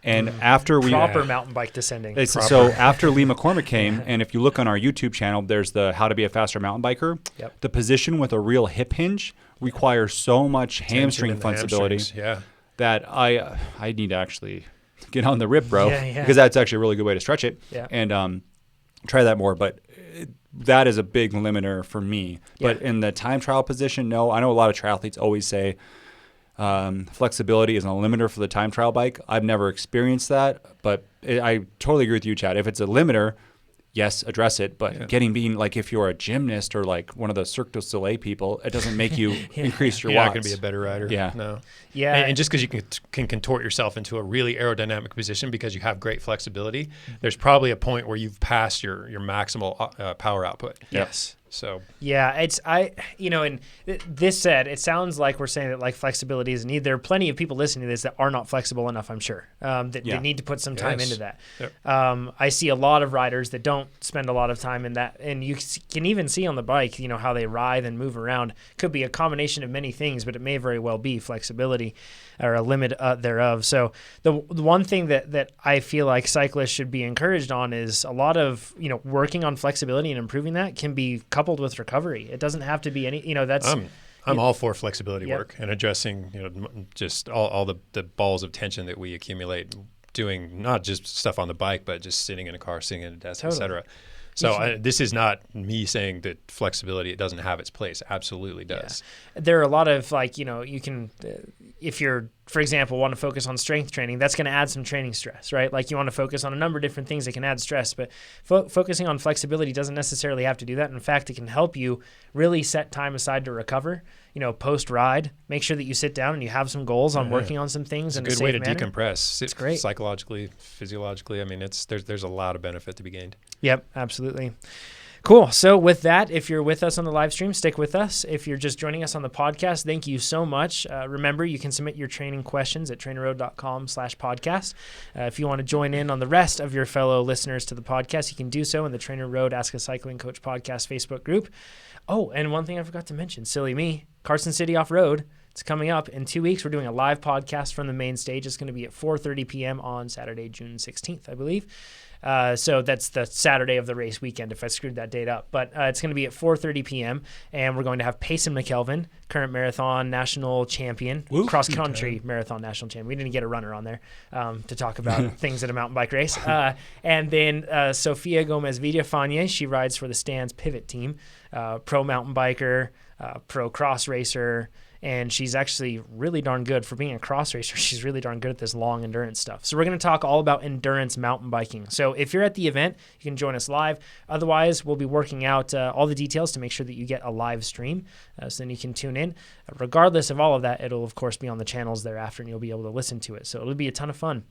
And after we Proper mountain bike descending. So after Lee McCormick came, and if you look on our YouTube channel, there's the How to Be a Faster Mountain Biker. Yep. The position with a real hip hinge requires so much hamstring flexibility that I need to actually get on the rip, bro, because that's actually a really good way to stretch it. And try that more. But that is a big limiter for me. But in the time trial position, no. I know a lot of triathletes always say flexibility is a limiter for the time trial bike. I've never experienced that, but I totally agree with you, Chad. If it's a limiter, yes, address it, but being like if you're a gymnast or like one of the Cirque du Soleil people, it doesn't make you increase your You're watts. not going to be a better rider. Yeah. No. Yeah. And just because you can contort yourself into a really aerodynamic position because you have great flexibility, there's probably a point where you've passed your maximal power output. Yes. So yeah, and this said, it sounds like we're saying that like flexibility is a need. There are plenty of people listening to this that are not flexible enough, I'm sure, that they need to put some time into that. Yep. I see a lot of riders that don't spend a lot of time in that, and you can even see on the bike, how they writhe and move around. Could be a combination of many things, but it may very well be flexibility or a limit thereof. So the one thing that I feel like cyclists should be encouraged on is a lot of, working on flexibility and improving that can be coupled with recovery. It doesn't have to be any, that's... I'm all for flexibility work and addressing, just all the balls of tension that we accumulate doing not just stuff on the bike, but just sitting in a car, sitting at a desk, etc. So this is not me saying that flexibility, it doesn't have its place. Absolutely does. Yeah. There are a lot of you can, if you're, for example, want to focus on strength training, that's going to add some training stress, right? Like you want to focus on a number of different things that can add stress, but focusing on flexibility doesn't necessarily have to do that. In fact, it can help you really set time aside to recover. Post-ride, make sure that you sit down and you have some goals on working on some things. It's a good way to decompress. It's great. Psychologically, physiologically. I mean, there's a lot of benefit to be gained. Yep, absolutely. Cool. So with that, if you're with us on the live stream, stick with us. If you're just joining us on the podcast, thank you so much. Remember, you can submit your training questions at trainerroad.com/podcast. If you want to join in on the rest of your fellow listeners to the podcast, you can do so in the Trainer Road Ask a Cycling Coach podcast Facebook group. Oh, and one thing I forgot to mention, silly me, Carson City Off-Road. It's coming up in 2 weeks. We're doing a live podcast from the main stage. It's going to be at 4:30 p.m. on Saturday, June 16th, I believe. So that's the Saturday of the race weekend if I screwed that date up. But it's going to be at 4:30 p.m. and we're going to have Payson McKelvin, current marathon national champion, cross-country marathon national champion. We didn't get a runner on there to talk about things at a mountain bike race. And then Sofia Gomez Villafane, she rides for the Stans Pivot team, pro mountain biker, pro cross racer, and she's actually really darn good for being a cross racer. She's really darn good at this long endurance stuff. So we're going to talk all about endurance mountain biking. So if you're at the event, you can join us live. Otherwise, we'll be working out all the details to make sure that you get a live stream. So then you can tune in. Regardless of all of that, it'll, of course, be on the channels thereafter, and you'll be able to listen to it. So it'll be a ton of fun.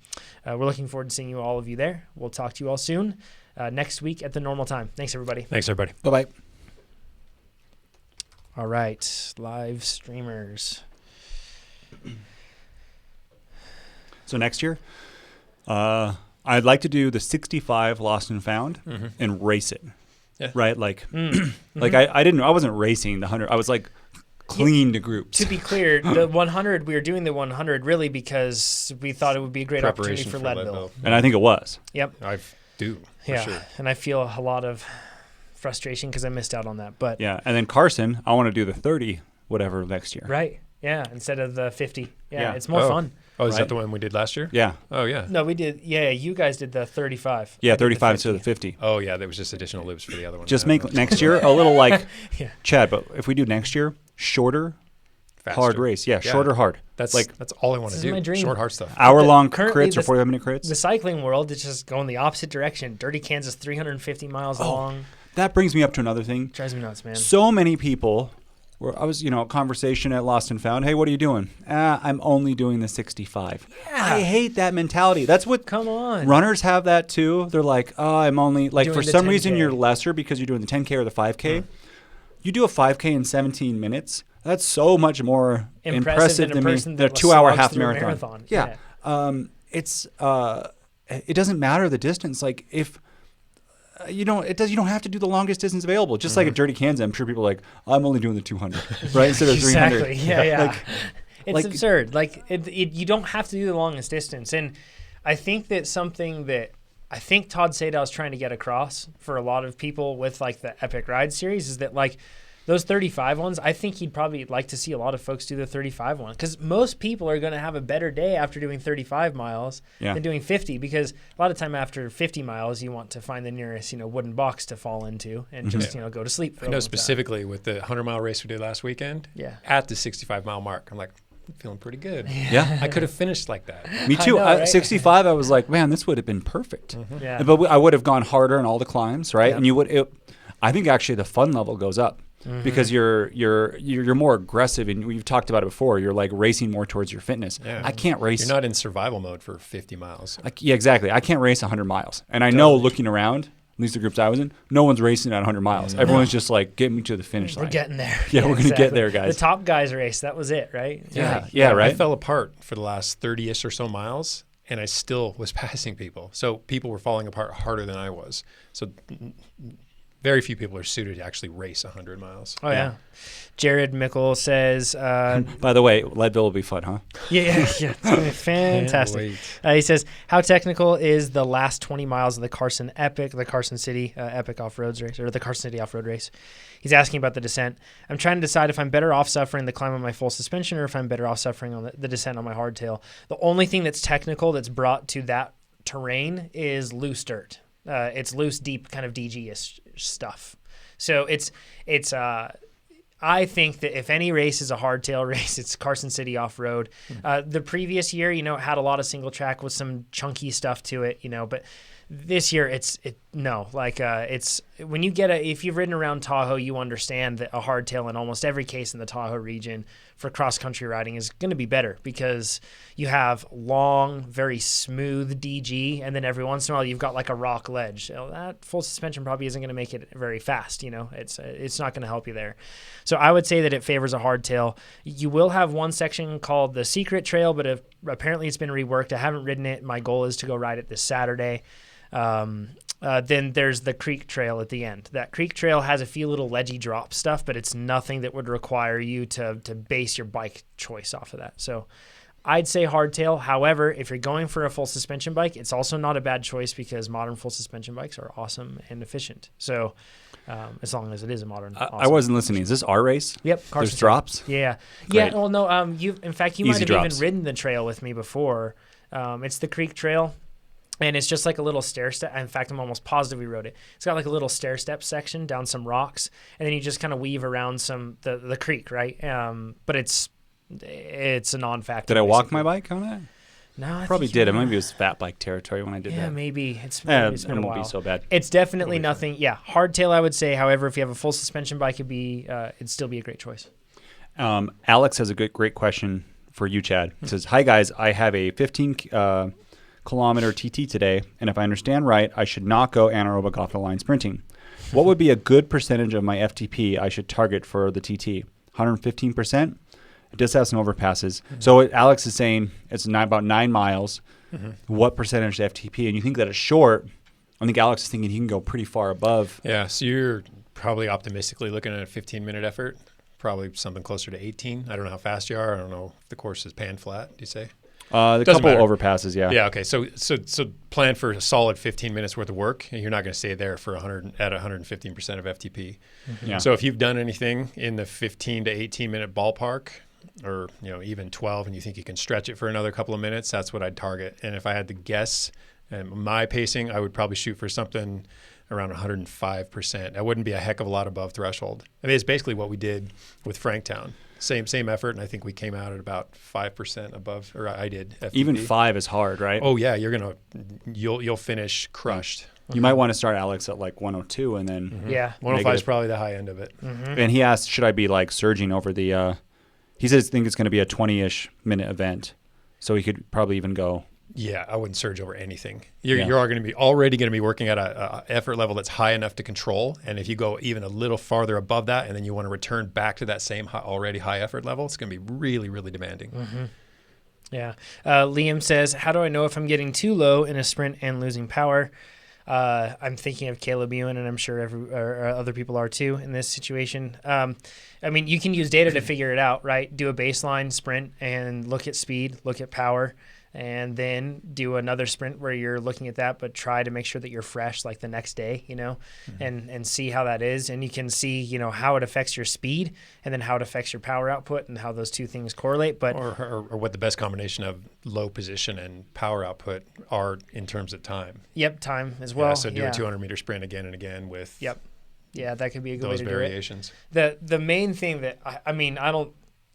We're looking forward to seeing all of you there. We'll talk to you all soon next week at the normal time. Thanks, everybody. Thanks, everybody. Bye-bye. All right, live streamers. So next year, I'd like to do the 65 Lost and Found and race it. Yeah. Right? Like, I wasn't racing the 100. I was like clinging to groups. To be clear, the 100, we were doing the 100 really because we thought it would be a great opportunity for Leadville. And I think it was. Yep. I do, for sure. And I feel a lot of frustration because I missed out on that. But yeah, and then Carson, I want to do the 30 whatever next year. Right. Yeah, instead of the 50. Yeah. It's more fun. Oh, is that the one we did last year? Yeah. Oh, yeah. No, we did. Yeah, you guys did the 35. Yeah, 35 instead of the 50. Oh, yeah, there was just additional loops for the other one. Just make next year a little like Chad, but if we do next year, shorter, faster. Hard race. Yeah, shorter, hard. That's all I want to do. My dream. Short, hard stuff. Hour-long crits or 45-minute crits. The cycling world is just going the opposite direction. Dirty Kanza 350 miles long. That brings me up to another thing. Drives me nuts, man. So many people, I was, a conversation at Lost and Found. Hey, what are you doing? I'm only doing the 65. Yeah. I hate that mentality. That's what Come on. Runners have that too. They're like, I'm only, like doing for some reason you're lesser because you're doing the 10K or the 5K. You do a 5K in 17 minutes. That's so much more impressive than me. They're 2-hour half marathon. Yeah. It doesn't matter the distance. Like if, you don't have to do the longest distance available. Just like a Dirty Kanza, I'm sure people are like, I'm only doing the 200, right? Instead of 300. Exactly. Yeah. It's absurd. Like you don't have to do the longest distance. And I think that something that I think Todd Sadow's trying to get across for a lot of people with like the Epic Ride series is that like those 35 ones, I think he'd probably like to see a lot of folks do the 35 one because most people are going to have a better day after doing 35 miles than doing 50 because a lot of time after 50 miles, you want to find the nearest, wooden box to fall into and just, go to sleep. I know specifically with the 100-mile race we did last weekend, at the 65-mile mark, I'm like, feeling pretty good. Yeah. I could have finished like that. Me too. know, right? 65, I was like, man, this would have been perfect. Yeah. But I would have gone harder in all the climbs, right? Yep. And I think actually the fun level goes up because you're more aggressive, and we've talked about it before. You're like racing more towards your fitness. Yeah. I can't race. You're not in survival mode for 50 miles. Yeah, exactly. I can't race 100 miles. And I know looking around, at least the groups I was in, no one's racing at 100 miles. Everyone's just like, get me to the finish line. We're getting there. Yeah, we're going to get there, guys. The top guys race. That was it, right? Yeah, right? I fell apart for the last 30-ish or so miles, and I still was passing people. So people were falling apart harder than I was. So very few people are suited to actually race 100 miles. Oh, yeah. Jared Mickle says... By the way, Leadville will be fun, huh? Yeah. It's going to be fantastic. He says, how technical is the last 20 miles of the Carson City Epic off-road race, or the Carson City off-road race? He's asking about the descent. I'm trying to decide if I'm better off suffering the climb on my full suspension or if I'm better off suffering on the descent on my hardtail. The only thing that's technical that's brought to that terrain is loose dirt. It's loose, deep, kind of DG-ish stuff. So I think that if any race is a hardtail race, it's Carson City off-road. The previous year, had a lot of single track with some chunky stuff to it, but this year it's when you if you've ridden around Tahoe, you understand that a hardtail in almost every case in the Tahoe region for cross-country riding is going to be better because you have long, very smooth DG, and then every once in a while you've got like a rock ledge. So that full suspension probably isn't going to make it very fast. It's not going to help you there. So I would say that it favors a hardtail. You will have one section called the Secret Trail, but apparently it's been reworked. I haven't ridden it. My goal is to go ride it this Saturday. Then there's the Creek Trail at the end. That Creek Trail has a few little ledgy drop stuff, but it's nothing that would require you to base your bike choice off of that. So I'd say hardtail. However, if you're going for a full suspension bike, it's also not a bad choice because modern full suspension bikes are awesome and efficient. So as long as it is a modern. Awesome. I wasn't listening. Is this our race? Yep. There's drops? Yeah. Great. Yeah. Well, no. In fact, you Easy might have drops. even ridden the trail with me before. It's the Creek Trail. And it's just like a little stair step. In fact, I'm almost positive we rode it. It's got like a little stair step section down some rocks, and then you just kind of weave around the creek, right? But it's a non-factor. Did I walk basically. my bike on it? No, I Probably think you did. were. Maybe it was fat bike territory when I did that. Yeah, maybe. It's It been a won't while. be so bad. It's definitely nothing. Yeah, hardtail I would say. However, if you have a full suspension bike, it'd still be a great choice. Alex has a great question for you, Chad. He says, "Hi guys, I have a 15 kilometer TT today, and if I understand right, I should not go anaerobic off the line sprinting. What would be a good percentage of my FTP I should target for the TT? 115%? It does have some overpasses. So Alex is saying it's about 9 miles. What percentage FTP? And you think that it's short. I think Alex is thinking he can go pretty far above. Yeah, so you're probably optimistically looking at a 15-minute effort, probably something closer to 18. I don't know how fast you are. I don't know if the course is pan flat, do you say? The couple overpasses, yeah. Yeah, okay. So plan for a solid 15 minutes worth of work, and you're not going to stay there for 115% of FTP. Yeah. So if you've done anything in the 15 to 18 minute ballpark, or even 12, and you think you can stretch it for another couple of minutes, that's what I'd target. And if I had to guess, my pacing, I would probably shoot for something around 105%. That wouldn't be a heck of a lot above threshold. I mean, it's basically what we did with Franktown. Same effort, and I think we came out at about 5% above, or I did. FTP. Even 5 is hard, right? Oh yeah, you'll finish crushed. You might want to start Alex at like 102 and then Yeah. 105 is probably the high end of it. And he asked, should I be like surging over the he says think it's going to be a 20-ish minute event. So he could probably even go. Yeah, I wouldn't surge over anything. You're already going to be working at a effort level that's high enough to control. And if you go even a little farther above that, and then you want to return back to that same already high effort level, it's going to be really, really demanding. Yeah. Liam says, how do I know if I'm getting too low in a sprint and losing power? I'm thinking of Caleb Ewan, and I'm sure other people are too in this situation. I mean, you can use data to figure it out, right? Do a baseline sprint and look at speed, look at power, and then do another sprint where you're looking at that, but try to make sure that you're fresh like the next day, and see how that is. And you can see, how it affects your speed and then how it affects your power output and how those two things correlate. But or what the best combination of low position and power output are in terms of time. Yep, time as well. Yeah, so do a 200-meter sprint again and again with Yep. Yeah, that could be a good way those to variations. do it. The main thing that I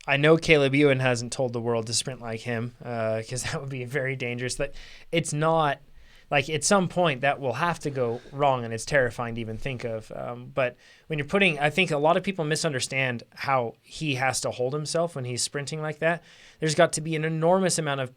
I know Caleb Ewan hasn't told the world to sprint like him because that would be very dangerous. But it's not like at some point that will have to go wrong, and it's terrifying to even think of. But when you're I think a lot of people misunderstand how he has to hold himself when he's sprinting like that. There's got to be an enormous amount of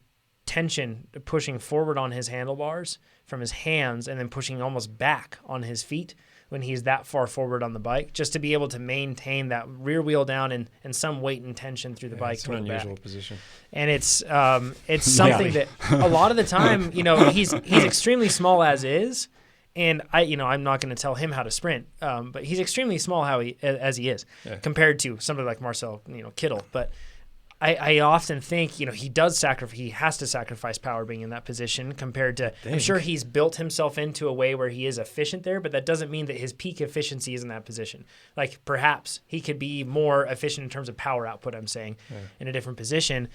tension pushing forward on his handlebars from his hands and then pushing almost back on his feet when he's that far forward on the bike, just to be able to maintain that rear wheel down and some weight and tension through the bike. It's an unusual position. And it's something that a lot of the time, he's extremely small as is. And I'm not going to tell him how to sprint, but he's extremely small as he is compared to somebody like Marcel, Kittel. But I often think, he has to sacrifice power being in that position compared to, I'm sure he's built himself into a way where he is efficient there, but that doesn't mean that his peak efficiency is in that position. Like perhaps he could be more efficient in terms of power output, I'm saying, in a different position.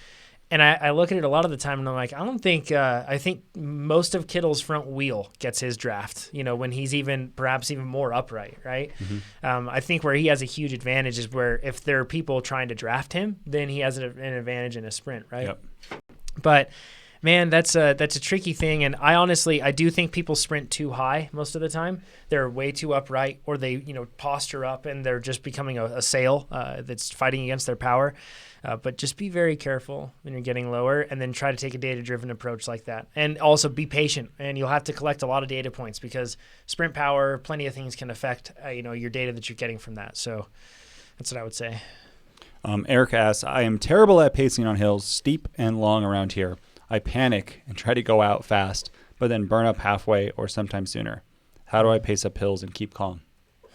And I look at it a lot of the time and I'm like, I think most of Kittel's front wheel gets his draft, when he's perhaps even more upright, right? Mm-hmm. I think where he has a huge advantage is where if there are people trying to draft him, then he has an advantage in a sprint, right? Yep. But man, that's a tricky thing. And I do think people sprint too high most of the time. They're way too upright, or they, posture up and they're just becoming a sail that's fighting against their power. But just be very careful when you're getting lower, and then try to take a data-driven approach like that. And also be patient, and you'll have to collect a lot of data points because sprint power, plenty of things can affect your data that you're getting from that. So that's what I would say. Erica asks, I am terrible at pacing on hills, steep and long around here. I panic and try to go out fast, but then burn up halfway or sometimes sooner. How do I pace up hills and keep calm?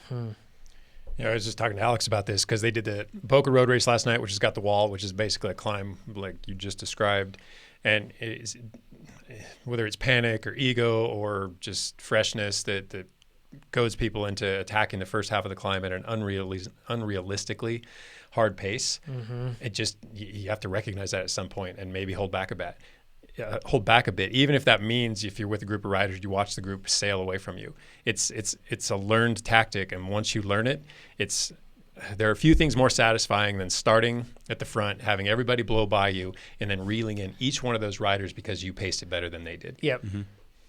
I was just talking to Alex about this because they did the Boca Road race last night, which has got the wall, which is basically a climb like you just described. And whether it's panic or ego or just freshness that goads people into attacking the first half of the climb at an unrealistically hard pace, it just you have to recognize that at some point and maybe hold back a bit, even if that means if you're with a group of riders, you watch the group sail away from you. It's a learned tactic, and once you learn it, there are a few things more satisfying than starting at the front, having everybody blow by you, and then reeling in each one of those riders because you paced it better than they did. Yep. Mm-hmm.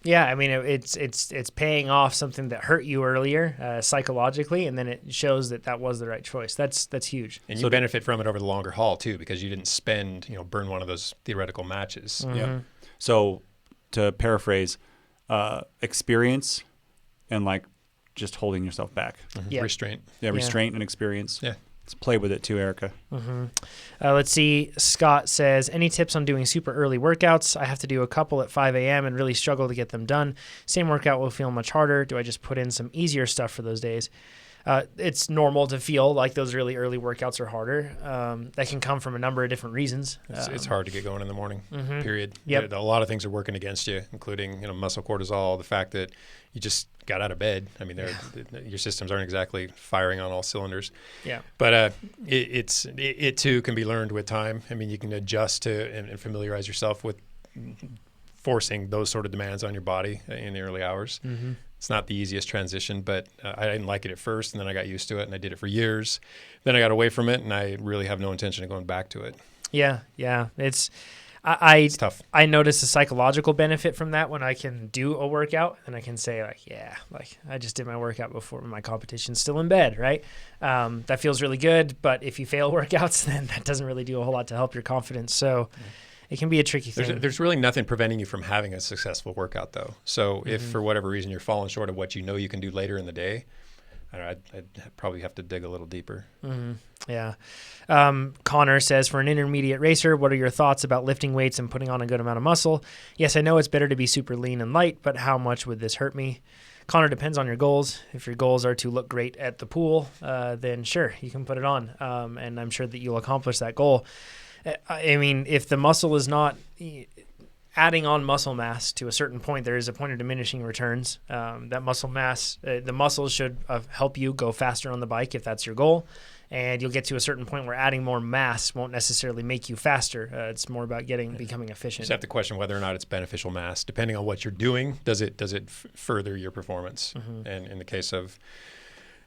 Yeah, I mean it's paying off something that hurt you earlier psychologically, and then it shows that was the right choice. That's huge. And you benefit from it over the longer haul too, because you didn't burn one of those theoretical matches. Mm-hmm. Yeah. So to paraphrase, experience and like just holding yourself back. Mm-hmm. Yep. Restraint. Yeah, restraint and experience. Yeah. Let's play with it too, Erica. Mm-hmm. Let's see. Scott says, any tips on doing super early workouts? I have to do a couple at 5 a.m. and really struggle to get them done. Same workout will feel much harder. Do I just put in some easier stuff for those days? It's normal to feel like those really early workouts are harder. That can come from a number of different reasons. It's hard to get going in the morning, period. Yep. A lot of things are working against you, including muscle cortisol, the fact that you just got out of bed. I mean, your systems aren't exactly firing on all cylinders. Yeah. But it too can be learned with time. I mean, you can adjust to and familiarize yourself with forcing those sort of demands on your body in the early hours. Mm-hmm. It's not the easiest transition, but I didn't like it at first, and then I got used to it, and I did it for years. Then I got away from it, and I really have no intention of going back to it. Yeah. It's tough. I notice a psychological benefit from that when I can do a workout, and I can say I just did my workout before my competition's still in bed, right? That feels really good, but if you fail workouts, then that doesn't really do a whole lot to help your confidence. So it can be a tricky thing. There's really nothing preventing you from having a successful workout, though. So if for whatever reason you're falling short of what you can do later in the day, I'd probably have to dig a little deeper. Mm-hmm. Yeah. Connor says, for an intermediate racer, what are your thoughts about lifting weights and putting on a good amount of muscle? Yes, I know it's better to be super lean and light, but how much would this hurt me? Connor, depends on your goals. If your goals are to look great at the pool, then sure, you can put it on. And I'm sure that you'll accomplish that goal. I mean, if the muscle is not adding on muscle mass to a certain point, there is a point of diminishing returns. That muscle mass, the muscles should help you go faster on the bike if that's your goal. And you'll get to a certain point where adding more mass won't necessarily make you faster. It's more about becoming efficient. You just have to question whether or not it's beneficial mass. Depending on what you're doing, does it further your performance? Mm-hmm. And in the case of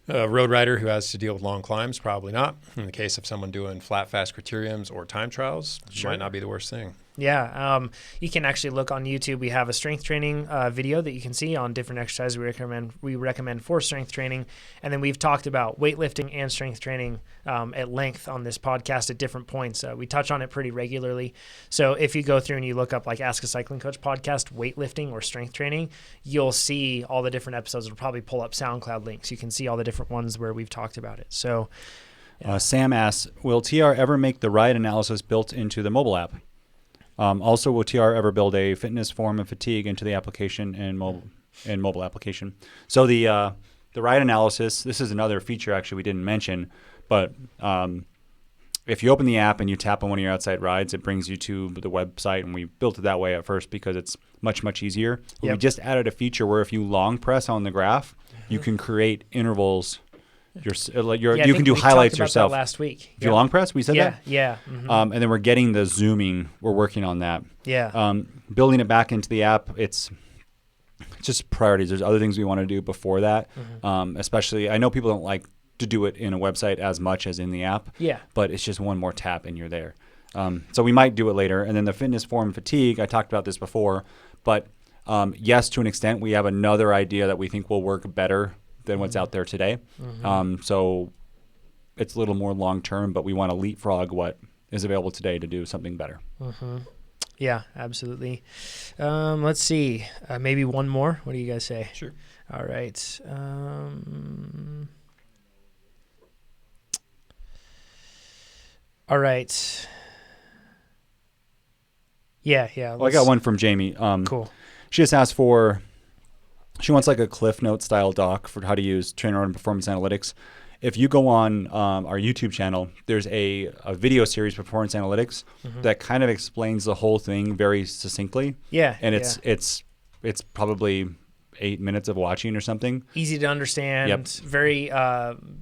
A road rider who has to deal with long climbs, probably not. In the case of someone doing flat, fast criteriums or time trials, might not be the worst thing. Yeah, you can actually look on YouTube. We have a strength training video that you can see on different exercises we recommend for strength training. And then we've talked about weightlifting and strength training at length on this podcast at different points. We touch on it pretty regularly. So if you go through and you look up like Ask a Cycling Coach podcast, weightlifting or strength training, you'll see all the different episodes. It'll probably pull up SoundCloud links. You can see all the different ones where we've talked about it. So Sam asks, will TR ever make the ride analysis built into the mobile app? Also, will TR ever build a fitness, form, and fatigue into the application and mobile application? So the ride analysis, this is another feature actually we didn't mention, but if you open the app and you tap on one of your outside rides, it brings you to the website, and we built it that way at first because it's much, much easier. Yep. We just added a feature where if you long press on the graph, you can create intervals. You can do highlights yourself. That last week. If you long press, we said that? Yeah. Mm-hmm. And then we're getting the zooming. We're working on that. Yeah. Building it back into the app, it's just priorities. There's other things we want to do before that. Mm-hmm. Especially, I know people don't like to do it in a website as much as in the app. Yeah. But it's just one more tap and you're there. So we might do it later. And then the fitness, form, fatigue, I talked about this before. But yes, to an extent, we have another idea that we think will work better than what's out there today. Mm-hmm. So it's a little more long-term, but we want to leapfrog what is available today to do something better. Mm-hmm. Yeah, absolutely. Let's see. Maybe one more. What do you guys say? Sure. All right. All right. Yeah. I got one from Jamie. Cool. She just asked she wants like a Cliff Note style doc for how to use TrainerRoad and performance analytics. If you go on our YouTube channel, there's a video series, Performance Analytics, that kind of explains the whole thing very succinctly. Yeah. And it's probably 8 minutes of watching or something. Easy to understand. Yep.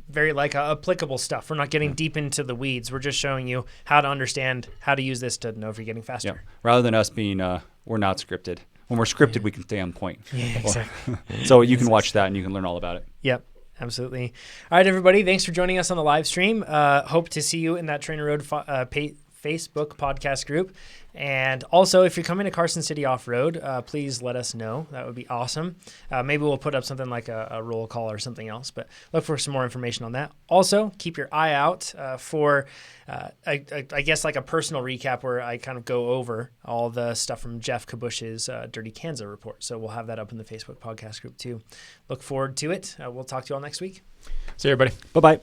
Very like applicable stuff. We're not getting deep into the weeds. We're just showing you how to understand how to use this to know if you're getting faster. Yep. Rather than us being, we're not scripted. When we're scripted, we can stay on point. Yeah, exactly. So you can watch that and you can learn all about it. Yep, absolutely. All right, everybody. Thanks for joining us on the live stream. Hope to see you in that TrainerRoad Facebook podcast group. And also, if you're coming to Carson City Off-Road, please let us know. That would be awesome. Maybe we'll put up something like a roll call or something else, but look for some more information on that. Also, keep your eye out for, I guess, like a personal recap where I kind of go over all the stuff from Jeff Kabush's Dirty Kanza report. So we'll have that up in the Facebook podcast group too. Look forward to it. We'll talk to you all next week. See you, everybody. Bye-bye.